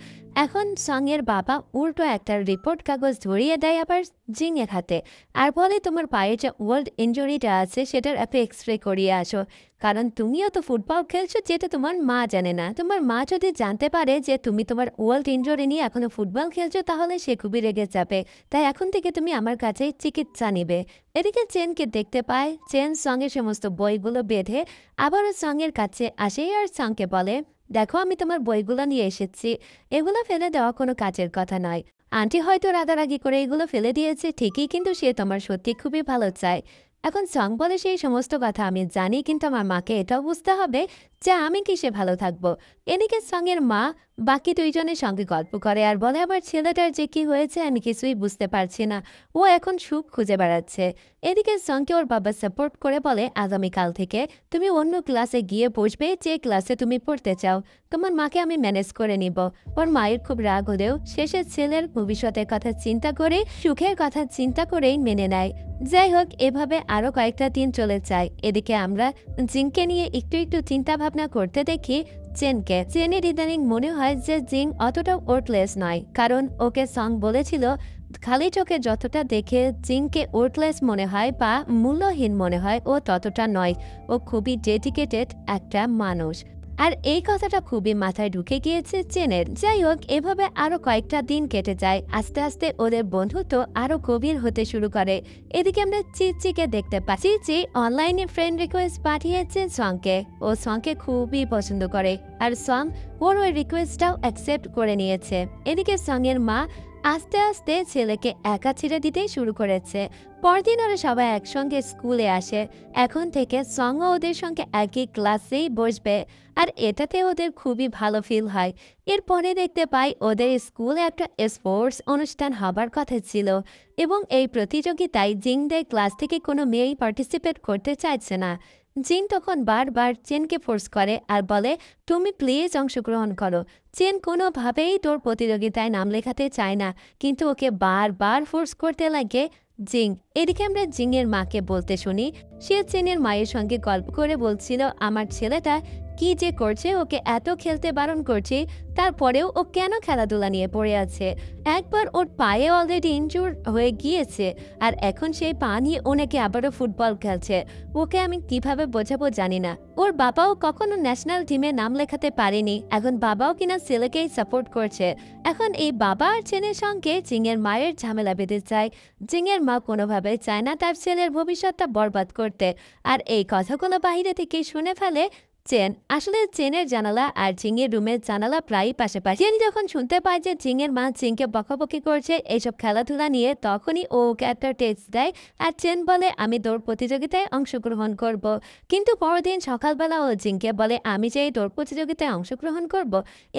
এখন সঙ্গের বাবা উল্টো একটা রিপোর্ট কাগজ ধরিয়ে দেয় আবার জিংয়ের হাতে, আর বলে তোমার পায়ে যে ওয়ার্ল্ড ইঞ্জুরিটা আছে সেটার একটা এক্সরে করিয়ে আসো, কারণ তুমিও তো ফুটবল খেলছো যেটা তোমার মা জানে না, তোমার মা যদি জানতে পারে যে তুমি তোমার ওয়ার্ল্ড ইঞ্জুরি নিয়ে এখনো ফুটবল খেলছো তাহলে সে খুবই রেগে যাবে, তাই এখন থেকে তুমি আমার কাছে চিকিৎসা নিবে। এদিকে চেনকে দেখতে পায়, চেন সঙ্গে সমস্ত বইগুলো বেঁধে আবারও সঙ্গের কাছে আসে আর সঙ্গকে বলে, দেখো আমি তোমার বইগুলো নিয়ে এসেছি, এগুলো ফেলে দেওয়া কোনো কাজের কথা নয়, আন্টি হয়তো রাগারাগি করে এগুলো ফেলে দিয়েছে ঠিকই, কিন্তু সে তোমার সত্যি খুবই ভালো চায়। এখন সং বলে, সেই সমস্ত কথা আমি জানি, কিন্তু আমার মাকে এটাও বুঝতে হবে যে আমি কিসে ভালো থাকবো। এদিকে সঙ্গের মা বাকি দুইজনের সঙ্গে গল্প করে আর বলে, আমার ছেলেটার যে কি হয়েছে আমি কিছুই বুঝতে পারছি না, ও এখন সুখ খুঁজে বেড়াচ্ছে। এদিকে সঙ্গকে ওর বাবা সাপোর্ট করে বলে, আগামীকাল থেকে তুমি অন্য ক্লাসে গিয়ে বসবে যে ক্লাসে তুমি পড়তে চাও, তোমার মাকে আমি ম্যানেজ করে নিব। ওর মায়ের খুব রাগ হলেও শেষে ছেলের ভবিষ্যতের কথা চিন্তা করে সুখের কথা চিন্তা করেই মেনে নেয়। যাই হোক, এভাবে আরো কয়েকটা দিন চলে যায়। এদিকে আমরা জিংকে নিয়ে একটু একটু চিন্তা ভাবনা করতে দেখি চেনকে। চেনের ইদানিং মনে হয় যে জিং অতটা ওর্থলেস নয়, কারণ ওকে সং বলেছিল খালি চোখে যতটা দেখে জিংকে ওর্থলেস মনে হয় বা মূল্যহীন মনে হয় ও ততটা নয়, ও খুবই ডেডিকেটেড একটা মানুষ। আর এই কথাটা খুবই মাথায় ঢুকে গিয়েছে চেনের। যাই হোক, এভাবে আরো কয়েকটা দিন কেটে যায়, আস্তে আস্তে ওদের বন্ধুত্ব আরো গভীর হতে শুরু করে। এদিকে আমরা চিচিকে দেখতে পাই, চিচি অনলাইনে ফ্রেন্ড রিকোয়েস্ট পাঠিয়েছে সংকে, ও সংকে খুবই পছন্দ করে, আর সং ওর ওই রিকোয়েস্টটাও অ্যাকসেপ্ট করে নিয়েছে। এদিকে সঙ্গের মা আস্তে আস্তে ছেলেকে একা ছেড়ে দিতেই শুরু করেছে। পরদিন ওরা সবাই একসঙ্গে স্কুলে আসে, এখন থেকে সঙ্গও ওদের সঙ্গে একই ক্লাসেই বসবে, আর এটাতে ওদের খুবই ভালো ফিল হয়। এরপরে দেখতে পাই ওদের স্কুলে একটা স্পোর্টস অনুষ্ঠান হবার কথা ছিল, এবং এই প্রতিযোগিতায় জিংদের ক্লাস থেকে কোনো মেয়েই পার্টিসিপেট করতে চাইছে না। জিন তখন বারবার চেনকে ফোর্স করে আর বলে, তুমি প্লিজ অংশগ্রহণ করো। চেন কোনোভাবেই তোর প্রতিযোগিতায় নাম লেখাতে চায় না, কিন্তু ওকে বারবার ফোর্স করতে লাগে জিং। এদিকে আমরা জিংয়ের মাকে বলতে শুনি, সে চেনের মায়ের সঙ্গে গল্প করে বলছিল, আমার ছেলেটা কি যে করছে, ওকে এত খেলতে বারণ করছে, তারপরেও ও কেন খেলাধুলা নিয়ে পড়ে আছে? একবার ওর পায়ে অলরেডি ইনজুর হয়ে গিয়েছে, আর এখন সেই পা নিয়ে ও নাকি আবারও ফুটবল খেলছে। ওকে আমি কিভাবে বোঝাবো জানি না। ওর বাবাও কখনো ন্যাশনাল টিমে নাম লেখাতে পারেনি, এখন বাবাও কিনা ছেলেকেই সাপোর্ট করছে। এখন এই বাবা আর ছেলের সঙ্গে জিংয়ের মায়ের ঝামেলা বেঁধে যায়। জিংয়ের মা কোনোভাবে চায় না তার ছেলের ভবিষ্যৎটা বরবাদ করতে, আর এই কথাগুলো বাইরে থেকে শুনে ফেলে চেন। আসলে চেনের জানালা আর জিংয়ের রুমের জানালা প্রায় পাশাপাশি। চেন যখন শুনতে পায় যে জিংয়ের মা জিংকে বকাবকি করছে এইসব খেলাধুলা নিয়ে, তখনই ও ওকে একটা টেক্সট দেয়, আর চেন বলে, আমি দৌড় প্রতিযোগিতায় অংশগ্রহণ করব। কিন্তু পরদিন সকালবেলা ও জিংকে বলে, আমি যে এই দৌড় প্রতিযোগিতায় অংশগ্রহণ করব,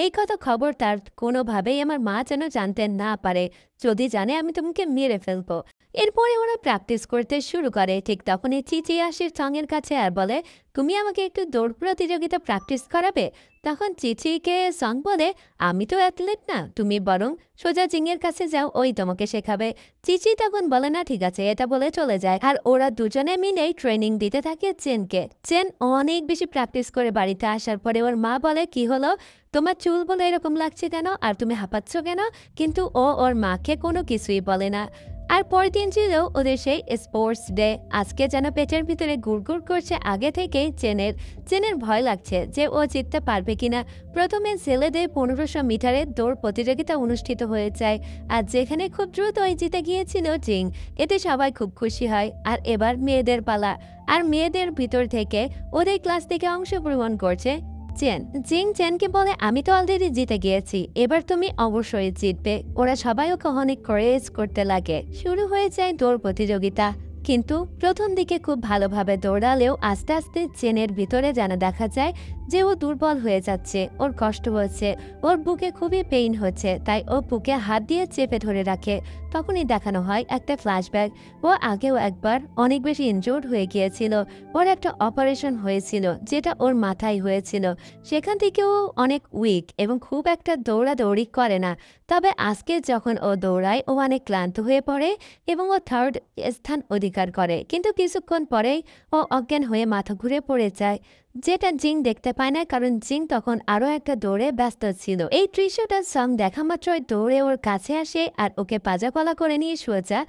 এই কথা খবর তার কোনোভাবেই আমার মা যেন জানতে না পারে, যদি জানে আমি তোমাকে মেরে ফেলবো। এরপরে ওরা প্র্যাকটিস করতে শুরু করে। ঠিক তখনই চিচি আসে সঙের কাছে আর বলে, তুমি আমাকে একটু দৌড় প্রতিযোগিতা প্র্যাকটিস করাবে? তখন চিচিকে সং বলে, আমি তো অ্যাথলেট না, তুমি বরং সোজা জিংয়ের কাছে যাও, ওই তোমাকে শেখাবে। চিচি তখন বলে, না ঠিক আছে, এটা বলে চলে যায়। আর ওরা দুজনে মিলেই ট্রেনিং দিতে থাকে চেনকে। চেন অনেক বেশি প্র্যাকটিস করে বাড়িতে আসার পরে ওর মা বলে, কি হলো, তোমার চুল বলে এরকম লাগছে কেন, আর তুমি হাঁপাচ্ছ কেন? কিন্তু ও ওর মাকে কোনো কিছুই বলে না। আর পরের দিন ছিল ওদের সেই স্পোর্টস ডে। আজকে যেন পেটের ভিতরে গুড়গুড় করছে আগে থেকেই চেনের। চেনের ভয় লাগছে যে ও জিততে পারবে কিনা। প্রথমে ছেলেদের 1500 মিটারের দৌড় প্রতিযোগিতা অনুষ্ঠিত হয়ে যায়, আর যেখানে খুব দ্রুতই জিতে গিয়েছিল জিং। এতে সবাই খুব খুশি হয়। আর এবার মেয়েদের পালা। আর মেয়েদের ভিতর থেকে ওদের ক্লাস থেকে অংশগ্রহণ করছে চেন। জিং চেনকে বলে, আমি তো অলরেডি জিতে গিয়েছি, এবার তুমি অবশ্যই জিতবে। ওরা সবাই ওকে অনেক করেজ করতে লাগে। শুরু হয়ে যায় দৌড় প্রতিযোগিতা। কিন্তু প্রথম দিকে খুব ভালোভাবে দৌড়ালেও আস্তে আস্তে চেনের ভিতরে যেন দেখা যায় যে ও দুর্বল হয়ে যাচ্ছে, ওর কষ্ট হচ্ছে, ওর বুকে খুবই পেইন হচ্ছে। তাই ও বুকে হাত দিয়ে চেপে ধরে রাখে। তখনই দেখানো হয় একটা ফ্ল্যাশব্যাক। ও আগেও একবার অনেক বেশি ইনজোর্ড হয়ে গিয়েছিল। ওর একটা অপারেশন হয়েছিল যেটা ওর মাথায় হয়েছিল। সেখান থেকেও অনেক উইক এবং খুব একটা দৌড়াদৌড়ি করে না। তবে আজকে যখন ও দৌড়ায় ও অনেক ক্লান্ত হয়ে পড়ে এবং ও থার্ড স্থান অধিকার করে। কিন্তু কিছুক্ষণ পরেই ও অজ্ঞান হয়ে মাথা ঘুরে পড়ে যায়, যেটা জিং দেখতে পায় না, কারণ জিং তখন আরও একটা দৌড়ে ব্যস্ত ছিল। এই দৃশ্যটা সং দেখা মাত্রই দৌড়ে ওর কাছে আসে আর ওকে পাজাকলা করে নিয়ে সোজা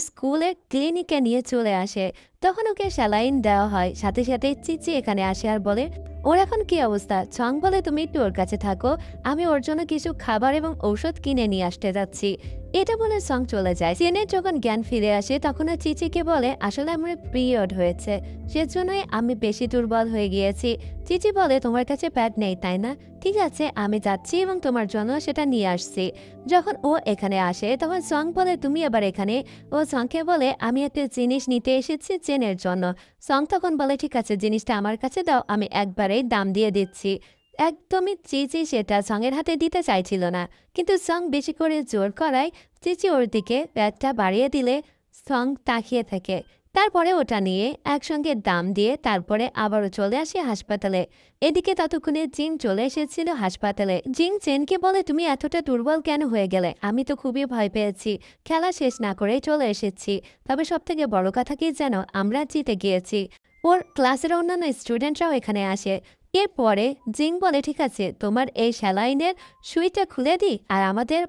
স্কুলের ক্লিনিকে নিয়ে চলে আসে। তখন ওকে স্যালাইন দেওয়া হয়। সাথে সাথে চিচি এখানে আসে আর বলে, ওর এখন কি অবস্থা? চং বলে, তুমি একটু ওর কাছে থাকো, আমি ওর জন্য কিছু খাবার এবং ঔষধ কিনে নিয়ে আসতে যাচ্ছি। এটা বলে সং চলে যায়। চেনের যখন জ্ঞান ফিরে আসে তখন চিচিকে বলে, আসলে আমার পিরিয়ড হয়েছে, সেজন্যই আমি বেশি দুর্বল হয়ে গিয়েছি। চিচি বলে, তোমার কাছে প্যাড নেই তাই না? ঠিক আছে, আমি যাচ্ছি এবং তোমার জন্য সেটা নিয়ে আসছি। যখন ও এখানে আসে তখন সং বলে, তুমি আবার এখানে? ও সংকে বলে, আমি একটা জিনিস নিতে এসেছি চেনের জন্য। সং তখন বলে, ঠিক আছে, জিনিসটা আমার কাছে দাও, আমি একবারেই দাম দিয়ে দিচ্ছি। একদমই চিচি সেটা সঙের হাতে দিতে চাইছিল না, কিন্তু সং বেশি করে জোর করায় চিচি ওর দিকে প্যাডটা বাড়িয়ে দিলে সং তাকিয়ে থাকে। তারপরে ওটা নিয়ে একসঙ্গে দাম দিয়ে তারপরে আবারও চলে আসে হাসপাতালে। এদিকে ততক্ষণে জিং চলে এসেছিল হাসপাতালে। জিং চেনকে বলে, তুমি এতটা দুর্বল কেন হয়ে গেলে? আমি তো খুবই ভয় পেয়েছি, খেলা শেষ না করেই চলে এসেছি। তবে সবথেকে বড় কথা কি জানো, আমরা জিতে গিয়েছি। ওর ক্লাসের অন্যান্য স্টুডেন্টরাও এখানে আসে। এরপরে জিং বলে, ঠিক আছে, তোমার এই স্যালাইনের সুইটা খুলে দিই আর আমাদের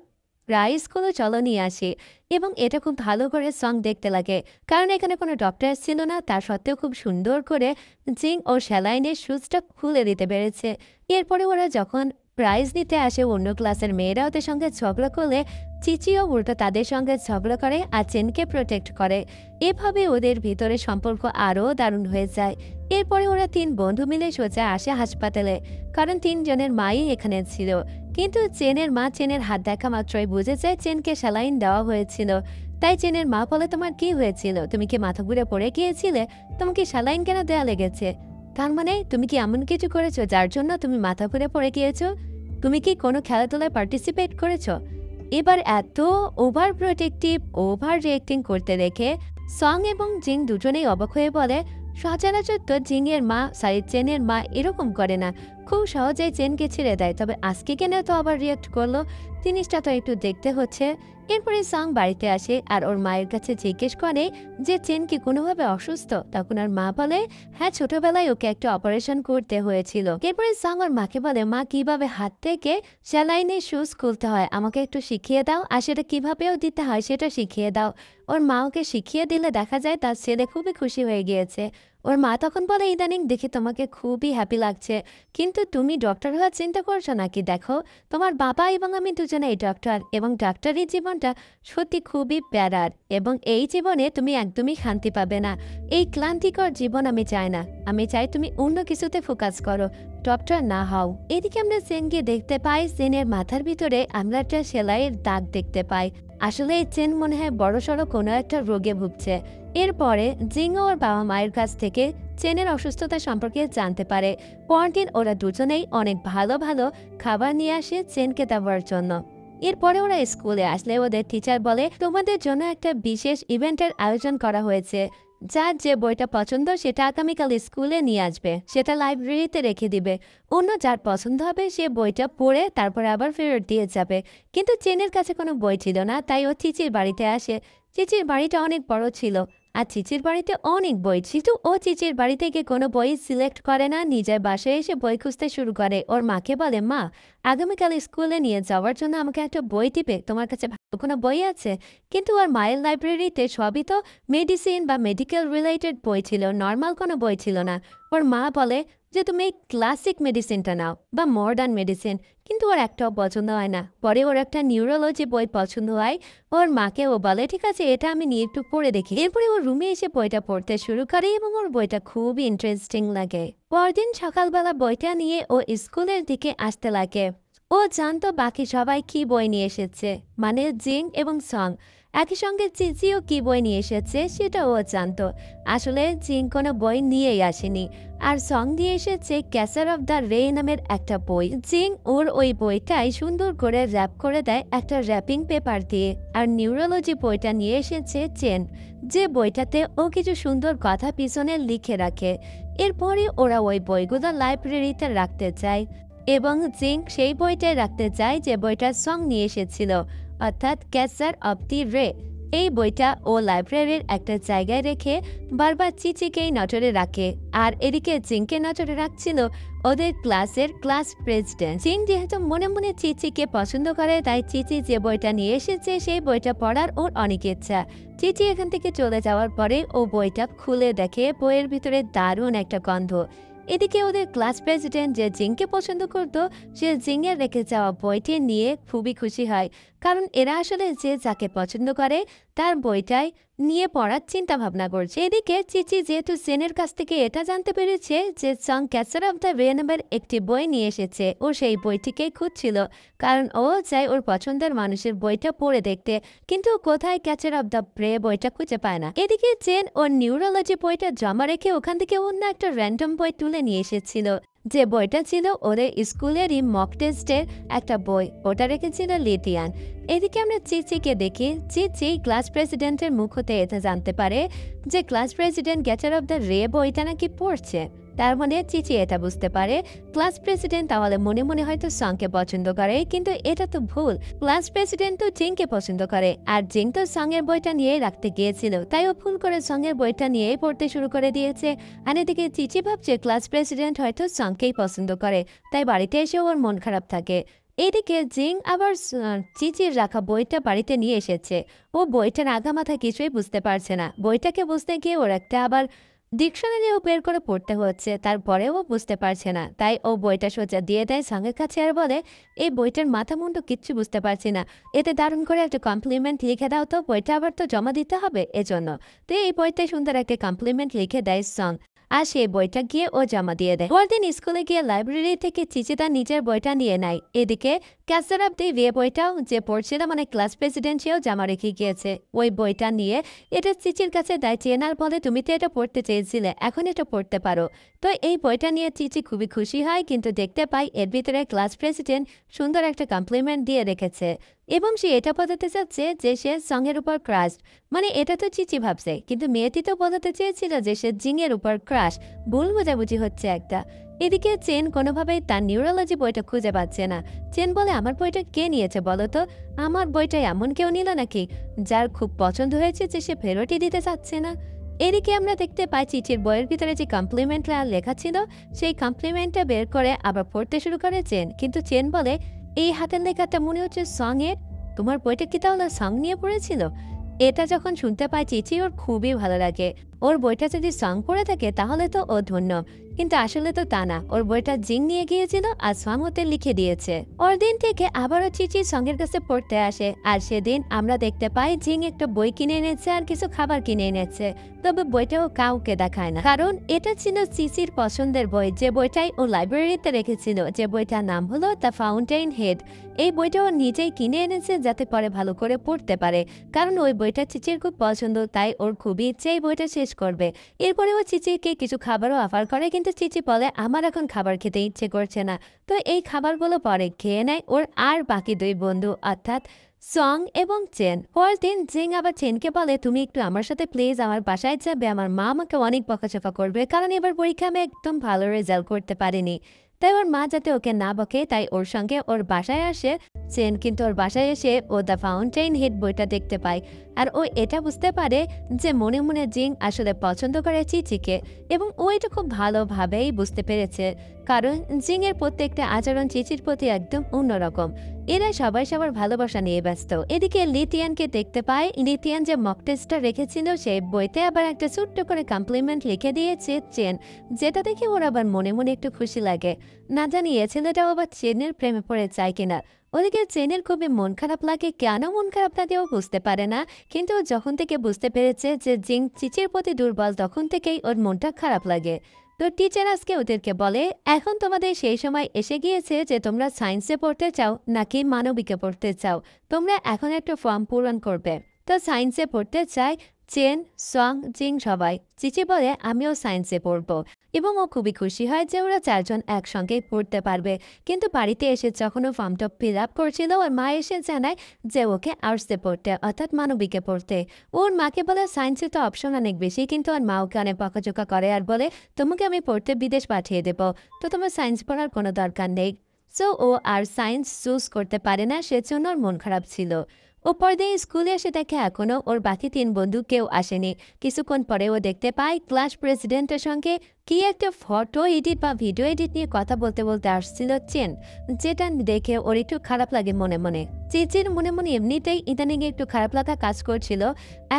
প্রাইসগুলো চলো নিয়ে আসি। এবং এটা খুব ভালো করে সং দেখতে লাগে, কারণ এখানে কোনো ডক্টর ছিল না। তার সত্ত্বেও খুব সুন্দর করে জিং ও স্যালাইনের সুচটা খুলে দিতে পেরেছে। এরপরে ওরা যখন প্রাইজ নিতে আসে, অন্য ক্লাসের মেয়েরা ওদের সঙ্গে ঝগড়া করলে চিচিও উল্টো তাদের সঙ্গে ঝগড়া করে আর চেনকে প্রোটেক্ট করে। এভাবে ওদের ভিতরে সম্পর্ক আরও দারুণ হয়ে যায়। এরপরে ওরা 3 বন্ধু মিলে সোজা আসে হাসপাতালে, কারণ 3 জনের মাই এখানে ছিল। কিন্তু চেনের মা চেনের হাত দেখা মাত্রই বুঝে যায় চেনকে স্যালাইন দেওয়া হয়েছিল। তাই চেনের মা বলে, তোমার কি হয়েছিল? তুমি কি মাথা ঘুরে পড়ে গিয়েছিলে? তোমাকে স্যালাইন কেন দেওয়া লেগেছে? তার মানে তুমি কি এমন কিছু করেছো যার জন্য তুমি মাথা ঘুরে পড়ে গিয়েছো? তুমি কি কোনো খেলাধুলায় পার্টিসিপেট করেছো? এবার এত ওভার প্রোটেক্টিভ, ওভার রিয়েক্টিং করতে দেখে সং এবং জিং দুজনেই অবাক হয়ে বলে, সচরাচর তো চেনের মা এরকম করে না, খুব সহজেই চেনকে ছেড়ে দেয়, তবে আজকে কেন তো আবার রিয়েক্ট করলো? জিনিসটা তো একটু দেখতে হচ্ছে। এরপরে সং বাড়িতে আসে আর ওর মায়ের কাছে জিজ্ঞেস করে যে চেন কি কোনোভাবে অসুস্থ? তখন ওর মা বলে, হ্যাঁ, ছোটবেলায় ওকে একটা অপারেশন করতে হয়েছিল। এরপরে সং ওর মাকে বলে, মা, কিভাবে হাত থেকে স্যালাইনের সুচ খুলতে হয় আমাকে একটু শিখিয়ে দাও, আর সেটা কিভাবেও দিতে হয় সেটা শিখিয়ে দাও। ওর মা ওকে শিখিয়ে দিলে দেখা যায় তার ছেলে খুবই খুশি হয়ে গিয়েছে। ওর মা তখন বলে, ইদানিং দেখে তোমাকে খুবই হ্যাপি লাগছে, কিন্তু তুমি ডক্টর হওয়ার চিন্তা করছো নাকি? দেখো, তোমার বাবা এবং আমি দুজনেই ডক্টর, এবং ডাক্তারি জীবনটা সত্যি খুবই প্যারার, এবং এই জীবনে তুমি একদমই শান্তি পাবে না। এই ক্লান্তিকর জীবন আমি চাই না। আমি চাই তুমি অন্য কিছুতে ফোকাস করো, ডক্টর না হও। এদিকে আমরা চেনকে দেখতে পাই, চেনের মাথার ভিতরে আমরা একটা সেলাইয়ের দাগ দেখতে পাই। আসলে এই চেন মনে হয় বড়সড় কোনো একটা রোগে ভুগছে। এরপরে জিং ওর বাবা মায়ের কাছ থেকে চেনের অসুস্থতা সম্পর্কে জানতে পারে। পরদিন ওরা দুজনেই অনেক ভালো ভালো খাবার নিয়ে আসে চেনকে দেওয়ার জন্য। এরপরে ওরা স্কুলে আসলে ওদের টিচার বলে, তোমাদের জন্য একটা বিশেষ ইভেন্টের আয়োজন করা হয়েছে। যার যে বইটা পছন্দ সেটা আগামীকাল স্কুলে নিয়ে আসবে, সেটা লাইব্রেরিতে রেখে দিবে। অন্য যার পছন্দ হবে সে বইটা পড়ে তারপরে আবার ফেরত দিয়ে যাবে। কিন্তু চেনের কাছে কোনো বই ছিল না, তাই ও চিচির বাড়িতে আসে। চিচির বাড়িটা অনেক বড় ছিল, আর চিচির বাড়িতে অনেক বই, কিন্তু ও চিচির বাড়ি থেকে কোনো বই সিলেক্ট করে না, নিজের বাসায় এসে বই খুঁজতে শুরু করে। ওর মাকে বলে, মা, আগামীকাল স্কুলে নিয়ে যাওয়ার জন্য আমাকে একটা বই দিবে, তোমার কাছে ভালো কোনো বই আছে? কিন্তু ওর মায়ের লাইব্রেরিতে সবই তো মেডিসিন বা মেডিকেল রিলেটেড বই ছিল, নর্মাল কোনো বই ছিল না। ওর মা বলে যে তুমি ক্লাসিক মেডিসিনটা নাও বা মডার্ন মেডিসিন, কিন্তু ওর একটাও পছন্দ হয় না। পরে ওর একটা নিউরোলজি বই পছন্দ হয়। ওর মাকে ও বলে, ঠিক আছে, এটা আমি নিয়ে একটু পড়ে দেখি। এরপরে ওর রুমে এসে বইটা পড়তে শুরু করে এবং ওর বইটা খুবই ইন্টারেস্টিং লাগে। পরদিন সকালবেলা বইটা নিয়ে ও স্কুলের দিকে আসতে লাগে। ও জানতো বাকি সবাই কি বই নিয়ে এসেছে, মানে জিং এবং সং। একই সঙ্গে চিচিও কি বই নিয়ে এসেছে সেটা ও জানতো। আসলে জিং কোনো বই নিয়েই আসেনি, আর সং দিয়ে এসেছে ক্যাসার অফ দ্য রে নামের একটা বই। জিং ওর ওই বইটাই সুন্দর করে র্যাপ করে দেয় একটা র্যাপিং পেপার দিয়ে। আর নিউরোলজি বইটা নিয়ে এসেছে চেন, যে বইটাতে ও কিছু সুন্দর কথা পিছনে লিখে রাখে। এরপরে ওরা ওই বইগুলো লাইব্রেরিতে রাখতে চায় এবং জিং সেই বইটাই রাখতে চায় যে বইটা সং নিয়ে এসেছিল, অর্থাৎ ক্যাসার অব দি রে। এই বইটা ও লাইব্রেরির একটা জায়গায় রেখে বারবার চিচিকেই নজরে রাখে। আর এদিকে জিংকে নজরে রাখছিল ওদের ক্লাসের ক্লাস প্রেসিডেন্ট। জিং যেহেতু মনে মনে চিচিকে পছন্দ করে, তাই চিচি যে বইটা নিয়ে এসেছে সেই বইটা পড়ার ওর অনেক ইচ্ছা। চিচি এখান থেকে চলে যাওয়ার পরে ও বইটা খুলে দেখে বইয়ের ভিতরে দারুণ একটা গন্ধ। এদিকে ওদের ক্লাস প্রেসিডেন্ট যে জিংকে পছন্দ করত, সে জিংয়ের রেখে যাওয়া বইটি নিয়ে খুবই খুশি হয়, কারণ এরা আসলে যে যাকে পছন্দ করে তার বইটাই নিয়ে পড়ার চিন্তা ভাবনা করছে। এদিকে চিচি যেহেতু সেনের কাছ থেকে এটা জানতে পেরেছে যে সং ক্যাচার অফ দ্য রে নামের একটি বই নিয়ে এসেছে, ও সেই বইটিকেই খুঁজছিল, কারণ ও চায় ওর পছন্দের মানুষের বইটা পড়ে দেখতে, কিন্তু কোথায় ক্যাচার অফ দ্য রে বইটা খুঁজে পায় না। এদিকে চেন ওর নিউরোলজি বইটা জমা রেখে ওখান থেকে অন্য একটা র্যান্ডম বই তুলে নিয়ে এসেছিল, যে বইটা ছিল ওদের স্কুলেরই মক টেস্টের একটা বই, ওটা রেখেছিল লিটিয়ান। এদিকে আমরা চিচিকে দেখি। চিচি ক্লাস প্রেসিডেন্টের মুখ হতে এটা জানতে পারে যে class president catcher of the রে বইটা নাকি পড়ছে। তার মানে চিচি এটা বুঝতে পারে ক্লাস প্রেসিডেন্ট তাহলে মনে মনে হয়তো সংকে পছন্দ করে, কিন্তু এটা তো ভুল। ক্লাস প্রেসিডেন্ট তো জিংকে পছন্দ করে, আর জিং তো সঙ্গের বইটা নিয়েই রাখতে গিয়েছিল, তাই ও ভুল করে সঙ্গের বইটা নিয়েই পড়তে শুরু করে দিয়েছে। আর এদিকে চিচি ভাবছে ক্লাস প্রেসিডেন্ট হয়তো সংকেই পছন্দ করে, তাই বাড়িতে এসে ওর মন খারাপ থাকে। এদিকে জিং আবার চিচির রাখা বইটা বাড়িতে নিয়ে এসেছে। ও বইটার আগামাথা কিছুই বুঝতে পারছে না। বইটাকে বুঝতে গিয়ে ওর একটা আবার ডিকশনারিও বের করে পড়তে হচ্ছে, তারপরেও ও বুঝতে পারছে না। তাই ও বইটা সোজা দিয়ে দেয় সঙ্গের কাছে আর বলে, এই বইটার মাথা মুন্ডু কিচ্ছু বুঝতে পারছি না, এতে দারুণ করে একটা কমপ্লিমেন্ট লিখে দাও তো, বইটা আবার তো জমা দিতে হবে এজন্য। তো এই বইটাই সুন্দর একটা কমপ্লিমেন্ট লিখে দেয় সং, আর সেই বইটা গিয়ে ও জমা দিয়ে দেয়। পরদিন স্কুলে গিয়ে লাইব্রেরি থেকে চিচি তার নিজের বইটা নিয়ে নেয়। এদিকে ক্যাসার অফ দি রে বইটাও যে পড়ছিল, মানে ক্লাস প্রেসিডেন্ট, সেও জমা রেখে গিয়েছে। ওই বইটা নিয়ে এটা চিচির কাছে দেয়। চেনার বলে, তুমি তো এটা পড়তে চেয়েছিলে, এখন এটা পড়তে পারো। তো এই বইটা নিয়ে চিচি খুবই খুশি হয়, কিন্তু দেখতে পাই এর ভিতরে ক্লাস প্রেসিডেন্ট সুন্দর একটা কমপ্লিমেন্ট দিয়ে রেখেছে, এবং সে এটা বোঝাতে চাচ্ছে যে সে সঙ্গের উপর ক্রাশ। মানে এটা তো চিচি ভাবছে, কিন্তু মেয়েটি তো বোঝাতে চেয়েছিল যে সে জিংয়ের উপর ক্রাশ। ভুল বোঝাবুঝি হচ্ছে একটা। এদিকে চেন কোনোভাবেই তার নিউরোলজি বইটা খুঁজে পাচ্ছে না। চেন বলে, আমার বইটা কে নিয়েছে বলো তো? আমার বইটা এমন কেউ নিল নাকি যার খুব পছন্দ হয়েছে যে সে ফেরতই দিতে চাচ্ছে না? এদিকে আমরা দেখতে পাই চিঠির বইয়ের ভিতরে যে কমপ্লিমেন্টটা লেখা ছিল, সেই কমপ্লিমেন্টটা বের করে আবার পড়তে শুরু করে চেন। কিন্তু চেন বলে, এই হাতের লেখাটা মনে হচ্ছে সং এর, তোমার বইটা কি তাহলে সং নিয়ে পড়েছিল? এটা যখন শুনতে পায় চিচি ওর খুবই ভালো লাগে। ওর বইটা যদি সং পড়ে থাকে তাহলে তো ও ধন্য, কিন্তু আসলে তো তা না। ওর বইটা জিং নিয়ে গিয়েছিল আর সং ওতে লিখে দিয়েছে। ওর দিন থেকে আবারও চিচি সঙ্গের কাছে পড়তে আসে, আর সেদিন আমরা দেখতে পাই জিং একটা বই কিনে এনেছে আর কিছু খাবার কিনে এনেছে। তবে বইটাও কাউকে দেখায় না, কারণ এটা ছিল চিচির পছন্দের বই, যে বইটাই ও লাইব্রেরিতে রেখেছিল, যে বইটার নাম হলো দ্য ফাউন্টেন হেড। এই বইটা ও নিজেই কিনে এনেছে যাতে পরে ভালো করে পড়তে পারে, কারণ ওই বইটা চিচির খুব পছন্দ, তাই ওর খুবই ইচ্ছে এই বইটা শেষ উইশ করবে। এরপরে ও চিচিকে কিছু খাবারও অফার করে, কিন্তু চিচি বলে আমার এখন খাবার খেতে ইচ্ছে করছে না। তো এই খাবারগুলো পরে খেয়ে নেয় ওর আর বাকি দুই বন্ধু, অর্থাৎ সং এবং চেন। পরের দিন জিং আবার চেনকে বলে তুমি একটু আমার সাথে প্লিজ আমার বাসায় যাবে, আমার মা আমাকে অনেক বকাঝকা করবে, কারণ এবার পরীক্ষা আমি একদম ভালো রেজাল্ট করতে পারিনি। তাই ওর মা যাতে ওকে না বকে তাই ওর সঙ্গে ওর বাসায় আসে চেন। কিন্তু ওর বাসায় এসে ও দ্য ফাউন্টেন হেড বইটা দেখতে পায়, আর ও এটা বুঝতে পারে যে মনে মনে জিং আসলে পছন্দ করে চিচিকে, এবং ও এটা খুব ভালোভাবেই বুঝতে পেরেছে, কারণ জিং এর প্রত্যেকটা আচরণ চিচির প্রতি একদম অন্যরকম। এরা সবাই সবার ভালোবাসা নিয়ে ব্যস্ত। এদিকে লিতিয়ানকে দেখতে পায়। লিতিয়ান যে মক টেস্টটা রেখেছিল সেই বইতে আবার একটা ছোট্ট করে কমপ্লিমেন্ট লিখে দিয়েছে চেন, যেটা দেখে ওর আবার মনে মনে একটু খুশি লাগে। না জানি এ ছেলেটাও আবার চেনের প্রেমে পড়ে যায় কিনা। ওদিকে চেনের খুবই মন খারাপ লাগে, কেন মন খারাপ লাগে ও বুঝতে পারে না, কিন্তু ও যখন থেকে বুঝতে পেরেছে যে জিং চিচির প্রতি দুর্বল তখন থেকেই ওর মনটা খারাপ লাগে। তো টিচার আজকে ওদেরকে বলে এখন তোমাদের সেই সময় এসে গিয়েছে যে তোমরা সায়েন্সে পড়তে চাও নাকি মানবিকে পড়তে চাও। তোমরা এখন একটা ফর্ম পূরণ করবে। তো সায়েন্সে পড়তে চাই চেন, সং, জিং সবাই। চিচি বলে আমিও সায়েন্সে পড়ব, এবং ও খুবই খুশি হয় যে ওরা চারজন একসঙ্গে পড়তে পারবে। কিন্তু বাড়িতে এসে যখন ও ফর্মটা ফিল আপ করছিল ওর মা এসে জানায় যে ওকে আর্টসে পড়তে, অর্থাৎ মানবিকে পড়তে। ওর মাকে বলে সায়েন্সে তো অপশন অনেক বেশি, কিন্তু ওর মা ওকে অনেক বকাঝকা করে আর বলে তোমাকে আমি পড়তে বিদেশ পাঠিয়ে দেব, তো তোমার সায়েন্স পড়ার কোনো দরকার নেই। সো ও আর সায়েন্স চুজ করতে পারে না, সেজন্য ওর মন খারাপ ছিল। ও পরদিন স্কুলে এসে দেখে এখনও ওর বাকি তিন বন্ধু কেউ আসেনি। কিছুক্ষণ পরে ও দেখতে পায় ক্লাস প্রেসিডেন্টের সঙ্গে কি একটা ফটো এডিট বা ভিডিও এডিট নিয়ে কথা বলতে বলতে আসছিল চেন, যেটা দেখে ওর একটু খারাপ লাগে মনে মনে। চিচির মনে মনে এমনিতেই ইদানিং একটু খারাপ লাগা কাজ করছিল।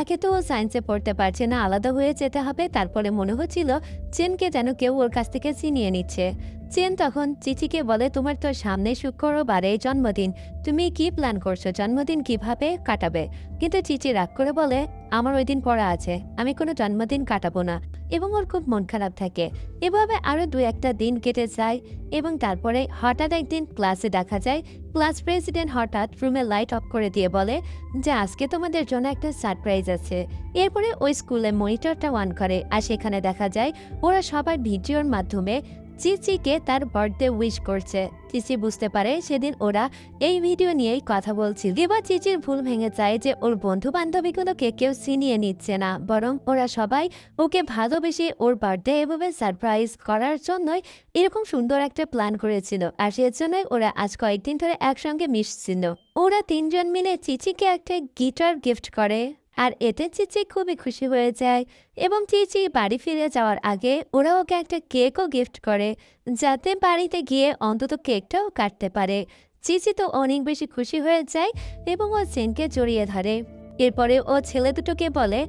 একে তো ও সায়েন্সে পড়তে পারছে না, আলাদা হয়ে যেতে হবে, তারপরে মনে হচ্ছিল চেনকে যেন কেউ ওর কাছ থেকে ছিনিয়ে নিচ্ছে। চেন তখন চিচিকে বলে তোমার তো সামনে শুক্রবারে জন্মদিন, তুমি কি প্ল্যান করছো, জন্মদিন কিভাবে কাটাবে? কিন্তু চিচি রাগ করে বলে আমার ওই দিন পড়া আছে, আমি কোনো জন্মদিন কাটাবো না, এবং ওর খুব মন খারাপ থাকে। এভাবে আরও দু একটা দিন কেটে যায়, এবং তারপরে হঠাৎ একদিন ক্লাসে দেখা যায় ক্লাস প্রেসিডেন্ট হঠাৎ রুমে লাইট অফ করে দিয়ে বলে যে আজকে তোমাদের জন্য একটা সারপ্রাইজ আছে। এরপরে ওই স্কুলে মনিটরটা অন করে, আর সেখানে দেখা যায় ওরা সবার ভিডিওর মাধ্যমে চিচিকে তার বার্থডে উইশ করছে। চিচি বুঝতে পারে সেদিন ওরা এই ভিডিও নিয়েই কথা বলছিল। এবার চিচির ভুল ভেঙে যায় যে ওর বন্ধু বান্ধবীগুলোকে কেউ ছিনিয়ে নিচ্ছে না, বরং ওরা সবাই ওকে ভালোবেসে ওর বার্থডে এভাবে সারপ্রাইজ করার জন্যই এরকম সুন্দর একটা প্ল্যান করেছিল, আর সেজন্যই ওরা আজ কয়েকদিন ধরে একসঙ্গে মিশছিল। ওরা তিনজন মিলে চিচিকে একটা গিটার গিফট করে, আর এতে চিচি খুবই খুশি হয়ে যায়। এবং চিচি বাড়ি ফিরে যাওয়ার আগে ওরা ওকে একটা কেকও গিফট করে, যাতে বাড়িতে গিয়ে অন্তত কেকটাও কাটতে পারে। চিচি তো অনেক বেশি খুশি হয়ে যায় এবং ও চেনকে জড়িয়ে ধরে। এরপরে ও ছেলে দুটোকে বলে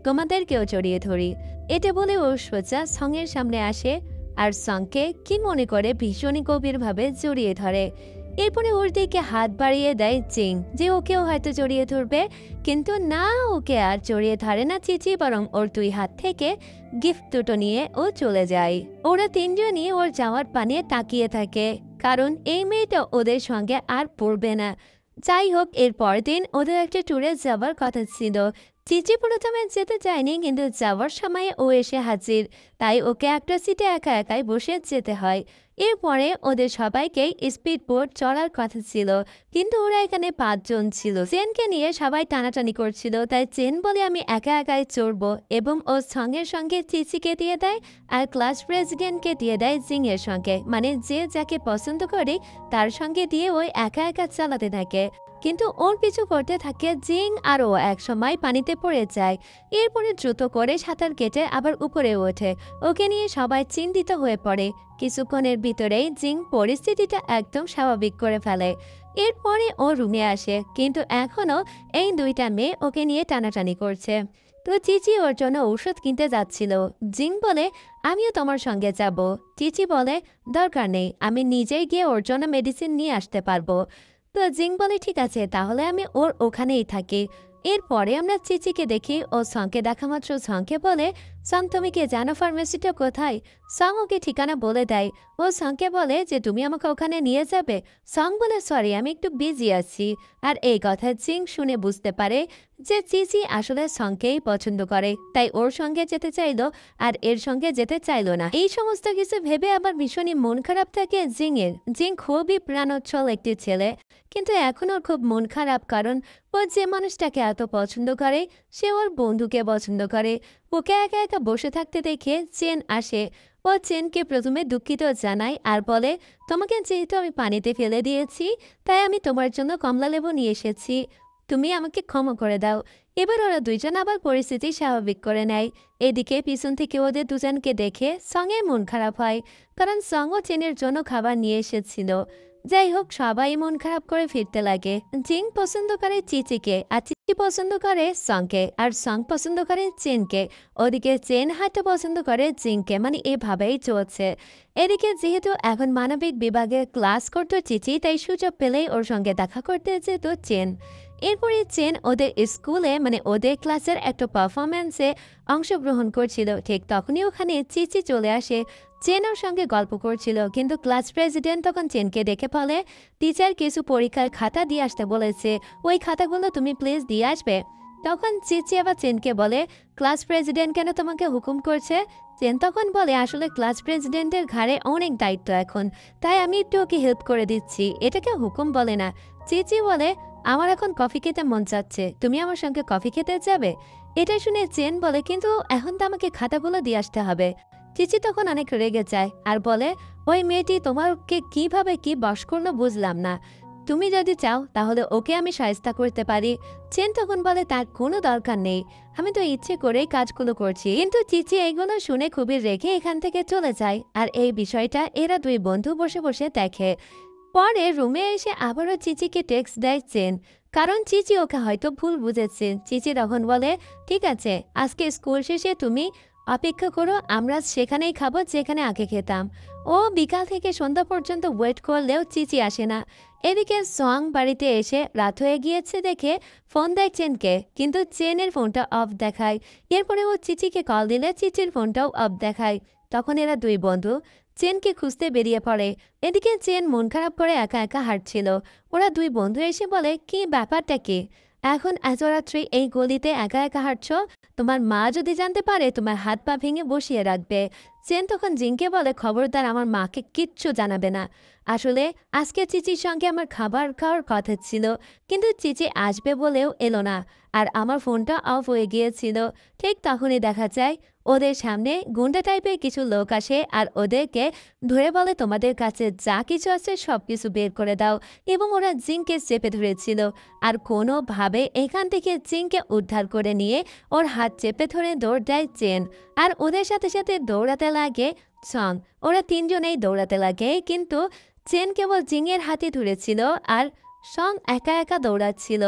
তোমাদেরকেও জড়িয়ে ধরি। এটা বলে ও সোজা সঙের সামনে আসে, আর সঙকে কি মনে করে ভীষণই গভীরভাবে জড়িয়ে ধরে। এরপরে ওর দিকে হাত বাড়িয়ে দেয় জিং, যে ওকেও হয়তো জড়িয়ে ধরবে, কিন্তু না, ওকে আর জড়িয়ে ধরে না চিচি, বরং ওর দুই হাত থেকে গিফট দুটো নিয়ে ও চলে যায়। ওরা তিনজনই ওর যাওয়ার পানে তাকিয়ে থাকে, কারণ এই মেয়েটা ওদের সঙ্গে আর পড়বে না। যাই হোক, এর পরের দিন ওদের একটা ট্যুরে যাওয়ার কথা ছিল। চিচি প্রথমে যেতে চায়নি, কিন্তু যাওয়ার সময় ও এসে হাজির, তাই ওকে একটা সিটে একা একাই বসে যেতে হয়। এরপরে ওদের সবাইকেই স্পিড বোট চড়ার কথা ছিল, কিন্তু ওরা এখানে 5 জন ছিল। চেনকে নিয়ে সবাই টানাটানি করছিল, তাই চেন বলে আমি একা একাই চড়বো, এবং ও সঙ্গের সঙ্গে চিচিকে দিয়ে দেয়, আর ক্লাস প্রেসিডেন্টকে দিয়ে দেয় জিং এর সঙ্গে, মানে যে যাকে পছন্দ করে তার সঙ্গে দিয়ে ওই একা একা চালাতে থাকে। কিন্তু ওর পিছু করতে থাকে জিং, আর ও একসময় পানিতে পড়ে যায়। এরপরে দ্রুত করে সাঁতার কেটে আবার উপরে ওঠে। ওকে নিয়ে সবাই চিন্তিত হয়ে পড়ে। কিছুক্ষণের ভিতরেই জিং পরিস্থিতিটা একদম স্বাভাবিক করে ফেলে। এরপরে ও রুমে আসে, কিন্তু এখনও এই দুইটা মেয়ে ওকে নিয়ে টানাটানি করছে। তো চিচি ওর জন্য ঔষধ কিনতে যাচ্ছিল। জিং বলে আমিও তোমার সঙ্গে যাব। চিচি বলে দরকার নেই, আমি নিজেই গিয়ে ওর জন্য মেডিসিন নিয়ে আসতে পারবো। তো জিং বলে ঠিক আছে, তাহলে আমি ওর ওখানেই থাকি। এরপরে আমরা চিচিকে দেখি, ও সঙ্গে দেখা মাত্র সঙ্গে বলে সং তুমি কি জানো ফার্মেসিটা কোথায়? সং ওকে ঠিকানা বলে দেয়। ও সংকে বলে যে তুমি আমাকে ওখানে নিয়ে যাবে। সং বলে সরি আমি একটু বিজি আছি। আর এই কথা জিং শুনে বুঝতে পারে যে চিচি আসলে সংকেই পছন্দ করে, তাই ওর সঙ্গে যেতে চাইলো আর এর সঙ্গে যেতে চাইলো না। এই সমস্ত কিছু ভেবে আবার ভীষণই মন খারাপ থাকে জিংয়ের। জিং খুবই প্রাণোচ্ছল একটি ছেলে, কিন্তু এখন ওর খুব মন খারাপ, কারণ ও যে মানুষটাকে এত পছন্দ করে সে ওর বন্ধুকে পছন্দ করে। ওকে একা একা বসে থাকতে দেখে চেন আসে। ও চেনকে প্রথমে দুঃখিত জানায় আর বলে, তোমাকে যেহেতু আমি পানিতে ফেলে দিয়েছি তাই আমি তোমার জন্য কমলালেবু নিয়ে এসেছি, তুমি আমাকে ক্ষমা করে দাও। এবার ওরা দুইজন আবার পরিস্থিতি স্বাভাবিক করে নেয়। এদিকে পিছন থেকে ওদের দুজনকে দেখে সঙের মন খারাপ হয়, কারণ সং ও চেনের জন্য খাবার নিয়ে এসেছিল। যাই হোক, সবাই মন খারাপ করে ফিরতে লাগে। জিং পছন্দ করে চিচিকে আর চিচি পছন্দ করে সংকে আর সং পছন্দ করে চেনকে। ওদিকে চেন হাঁটতে পছন্দ করে জিংকে, মানে এভাবেই চলছে। এদিকে যেহেতু এখন মানবিক বিভাগে ক্লাস করতো চিচি, তাই সুযোগ পেলেই ওর সঙ্গে দেখা করতে যেত চেন। এরপরে চেন ওদের স্কুলে মানে ওদের ক্লাসের একটা পারফরমেন্সে অংশগ্রহণ করছিল। ঠিক তখনই ওখানে চিচি চলে আসে। চেন ওর সঙ্গে গল্প করছিল, কিন্তু ক্লাস প্রেসিডেন্ট তখন চেনকে দেখে বলে, টিচার কিছু পরীক্ষার খাতা দিয়ে আসতে বলেছে, ওই খাতাগুলো তুমি প্লিজ দিয়ে আসবে। তখন চিচি আবার চেনকে বলে, ক্লাস প্রেসিডেন্ট কেন তোমাকে হুকুম করছে? চেন তখন বলে, আসলে ক্লাস প্রেসিডেন্টের ঘাড়ে অনেক দায়িত্ব এখন, তাই আমি একটু ওকে হেল্প করে দিচ্ছি, এটাকে হুকুম বলে না। চিচি বলে, আমার এখন কফি খেতে মন চাচ্ছে, তুমি আমার সঙ্গে কফি খেতে যাবে? এটা শুনে চেন বলে, কিন্তু এখন তো আমাকে খাতাগুলো দিয়ে আসতে হবে। চিচি তখন অনেক রেগে যায় আর বলে, ওই মেয়েটি তোমাকে কিভাবে কি বশ করলো বুঝলাম না, তুমি যদি চাও তাহলে ওকে আমি সাহায্য করতে পারি। চেন তখন বলে, তার কোনো দরকার নেই, আমি তো ইচ্ছে করেই কাজগুলো করছি। কিন্তু চিচি এইগুলো শুনে খুবই রেগে এখান থেকে চলে যায়। আর এই বিষয়টা এরা দুই বন্ধু বসে বসে দেখে। পরে রুমে এসে আবারও চিচিকে টেক্সট দেয় চেন, কারণ চিচি ওকে হয়তো ভুল বুঝেছে। চিচি তখন বলে, ঠিক আছে, আজকে স্কুল শেষে তুমি অপেক্ষা করো, আমরা সেখানেই খাবো যেখানে আগে খেতাম। ও বিকাল থেকে সন্ধ্যা পর্যন্ত ওয়েট করলেও চিচি আসে না। এদিকে সং বাড়িতে এসে রাত হয়ে গিয়েছে দেখে ফোন দেয় চেনকে, কিন্তু চেনের ফোনটা অফ দেখায়। এরপরে ও চিচিকে কল দিলে চিচির ফোনটাও অফ দেখায়। তখন এরা দুই বন্ধু চেনকে খুঁজতে বেরিয়ে পড়ে। এদিকে চেন মন খারাপ করে একা একা হাঁটছিল। ওরা দুই বন্ধু এসে বলে, কি ব্যাপারটা কি, এখন এত রাত্রে এই গলিতে একা একা হাঁটছ? তোমার মা যদি জানতে পারে তোমার হাত পা ভেঙে বসিয়ে রাখবে। চেন তখন জিংকে বলে, খবরদার আমার মাকে কিচ্ছু জানাবে না। আসলে আজকে চিচির সঙ্গে আমার খাবার খাওয়ার কথা ছিল, কিন্তু চিচি আসবে বলেও এলো না, আর আমার ফোনটা অফ হয়ে গিয়েছিল। ঠিক তখনই দেখা যায় ওদের সামনে গুন্ডা টাইপের কিছু লোক আসে আর ওদেরকে ধরে বলে, তোমাদের কাছে যা কিছু আছে সব কিছু বের করে দাও। এবং ওরা জিংকে চেপে ধরেছিল, আর কোনোভাবে এখান থেকে জিংকে উদ্ধার করে নিয়ে ওর হাত চেপে ধরে দৌড় দেয় চেন। আর ওদের সাথে সাথে দৌড়াতে লাগে সং। ওরা তিনজনেই দৌড়াতে লাগে, কিন্তু চেন কেবল জিংয়ের হাতে ধরেছিল আর সং একা একা দৌড়াচ্ছিল।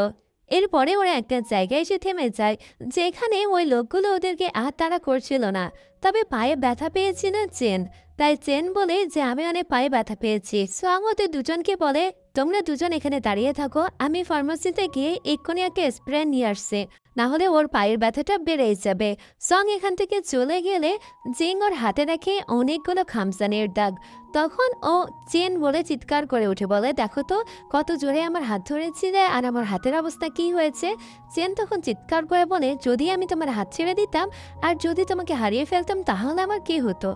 এরপরে ওরা একটা জায়গায় এসে থেমে যায়, যেখানে ওই লোকগুলো ওদেরকে আর তাড়া করছিল না, তবে পায়ে ব্যথা পেয়েছিল চেন। তাই চেন বলে যে আমি অনেক পায়ে ব্যথা পেয়েছি। সং ওদের দুজনকে বলে, তোমরা দুজন এখানে দাঁড়িয়ে থাকো, আমি ফার্মাসিতে গিয়ে এক্ষুনি একটা স্প্রে নিয়ে আসছে, না হলে ওর পায়ের ব্যথাটা বেড়েই যাবে। সং এখান থেকে চলে গেলে জিং ওর হাতে রাখে অনেকগুলো খামসানের দাগ। তখন ও চেন বলে চিৎকার করে উঠে বলে, দেখো তো কত জোরে আমার হাত ধরেছিলে আর আমার হাতের অবস্থা কি হয়েছে। চেন তখন চিৎকার করে বলে, যদি আমি তোমার হাত ছেড়ে দিতাম আর যদি তোমাকে হারিয়ে ফেলতাম তাহলে আমার কি হতো?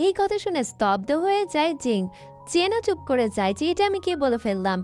এই কথা শুনে স্তব্ধ হয়ে যায় জিং। চেনও চুপ করে যায় যে এটা আমি কি বলে ফেললাম।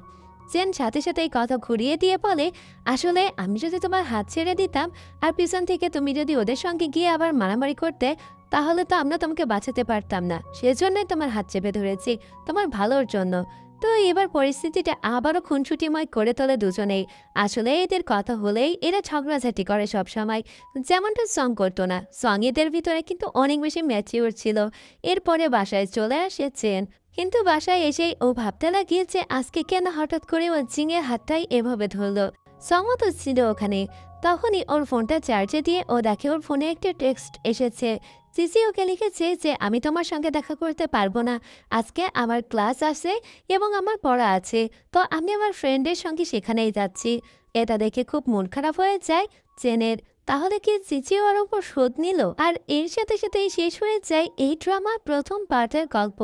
চেন সাথে সাথে এই কথা ঘুরিয়ে দিয়ে বলে, আসলে আমি যদি তোমার হাত ছেড়ে দিতাম আর পিছন থেকে তুমি যদি ওদের সঙ্গে গিয়ে আবার মারামারি করতে, তাহলে তো আমরা তোমাকে বাঁচাতে পারতাম না, সেজন্যই তোমার হাত চেপে ধরেছি, তোমার ভালোর জন্য। তো এবার পরিস্থিতিটা আবারও খুনসুটিময় করে তোলে দুজনেই। আসলে এদের কথা হলেই এরা ঝগড়াঝাটি করে সব সময়, যেমনটা সং করতো না। সং এদের ভিতরে কিন্তু অনেক বেশি ম্যাচিওর ছিল। এরপরে বাসায় চলে আসে চেন, কিন্তু বাসায় এসেই ও ভাবতে লাগিয়ে যে আজকে কেন হঠাৎ করে ও জিংয়ের হাতটাই এভাবে ধরলো। সংও তো ছিল ওখানে। তখনই ওর ফোনটা চার্জে দিয়ে ও দেখে ওর ফোনে একটা টেক্সট এসেছে। চিচি ওকে লিখেছে যে আমি তোমার সঙ্গে দেখা করতে পারবো না, আজকে আমার ক্লাস আছে এবং আমার পড়া আছে, তো আমি আমার ফ্রেন্ডের সঙ্গে সেখানেই যাচ্ছি। এটা দেখে খুব মন খারাপ হয়ে যায় চেনের। তাহলে কি চিচি ওর উপর শোধ নিল? আর এর সাথে সাথেই শেষ হয়ে যায় এই ড্রামার প্রথম পার্টের গল্প।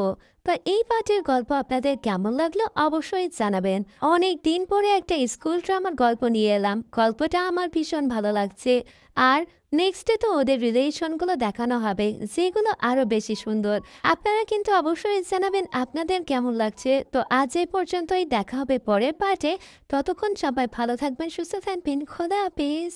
তো এই পার্টের গল্প আপনাদের কেমন লাগলো অবশ্যই জানাবেন। অনেক দিন পরে একটা স্কুল ড্রামার গল্প নিয়ে এলাম, গল্পটা আমার ভীষণ ভালো লাগছে। আর নেক্সটে তো ওদের রিলেশনগুলো দেখানো হবে, যেগুলো আরো বেশি সুন্দর। আপনারা কিন্তু অবশ্যই জানাবেন আপনাদের কেমন লাগছে। তো আজ এই পর্যন্তই, দেখা হবে পরের পার্টে। ততক্ষণ সবাই ভালো থাকবেন, সুস্থ থাকবেন। খোদা হাফেজ।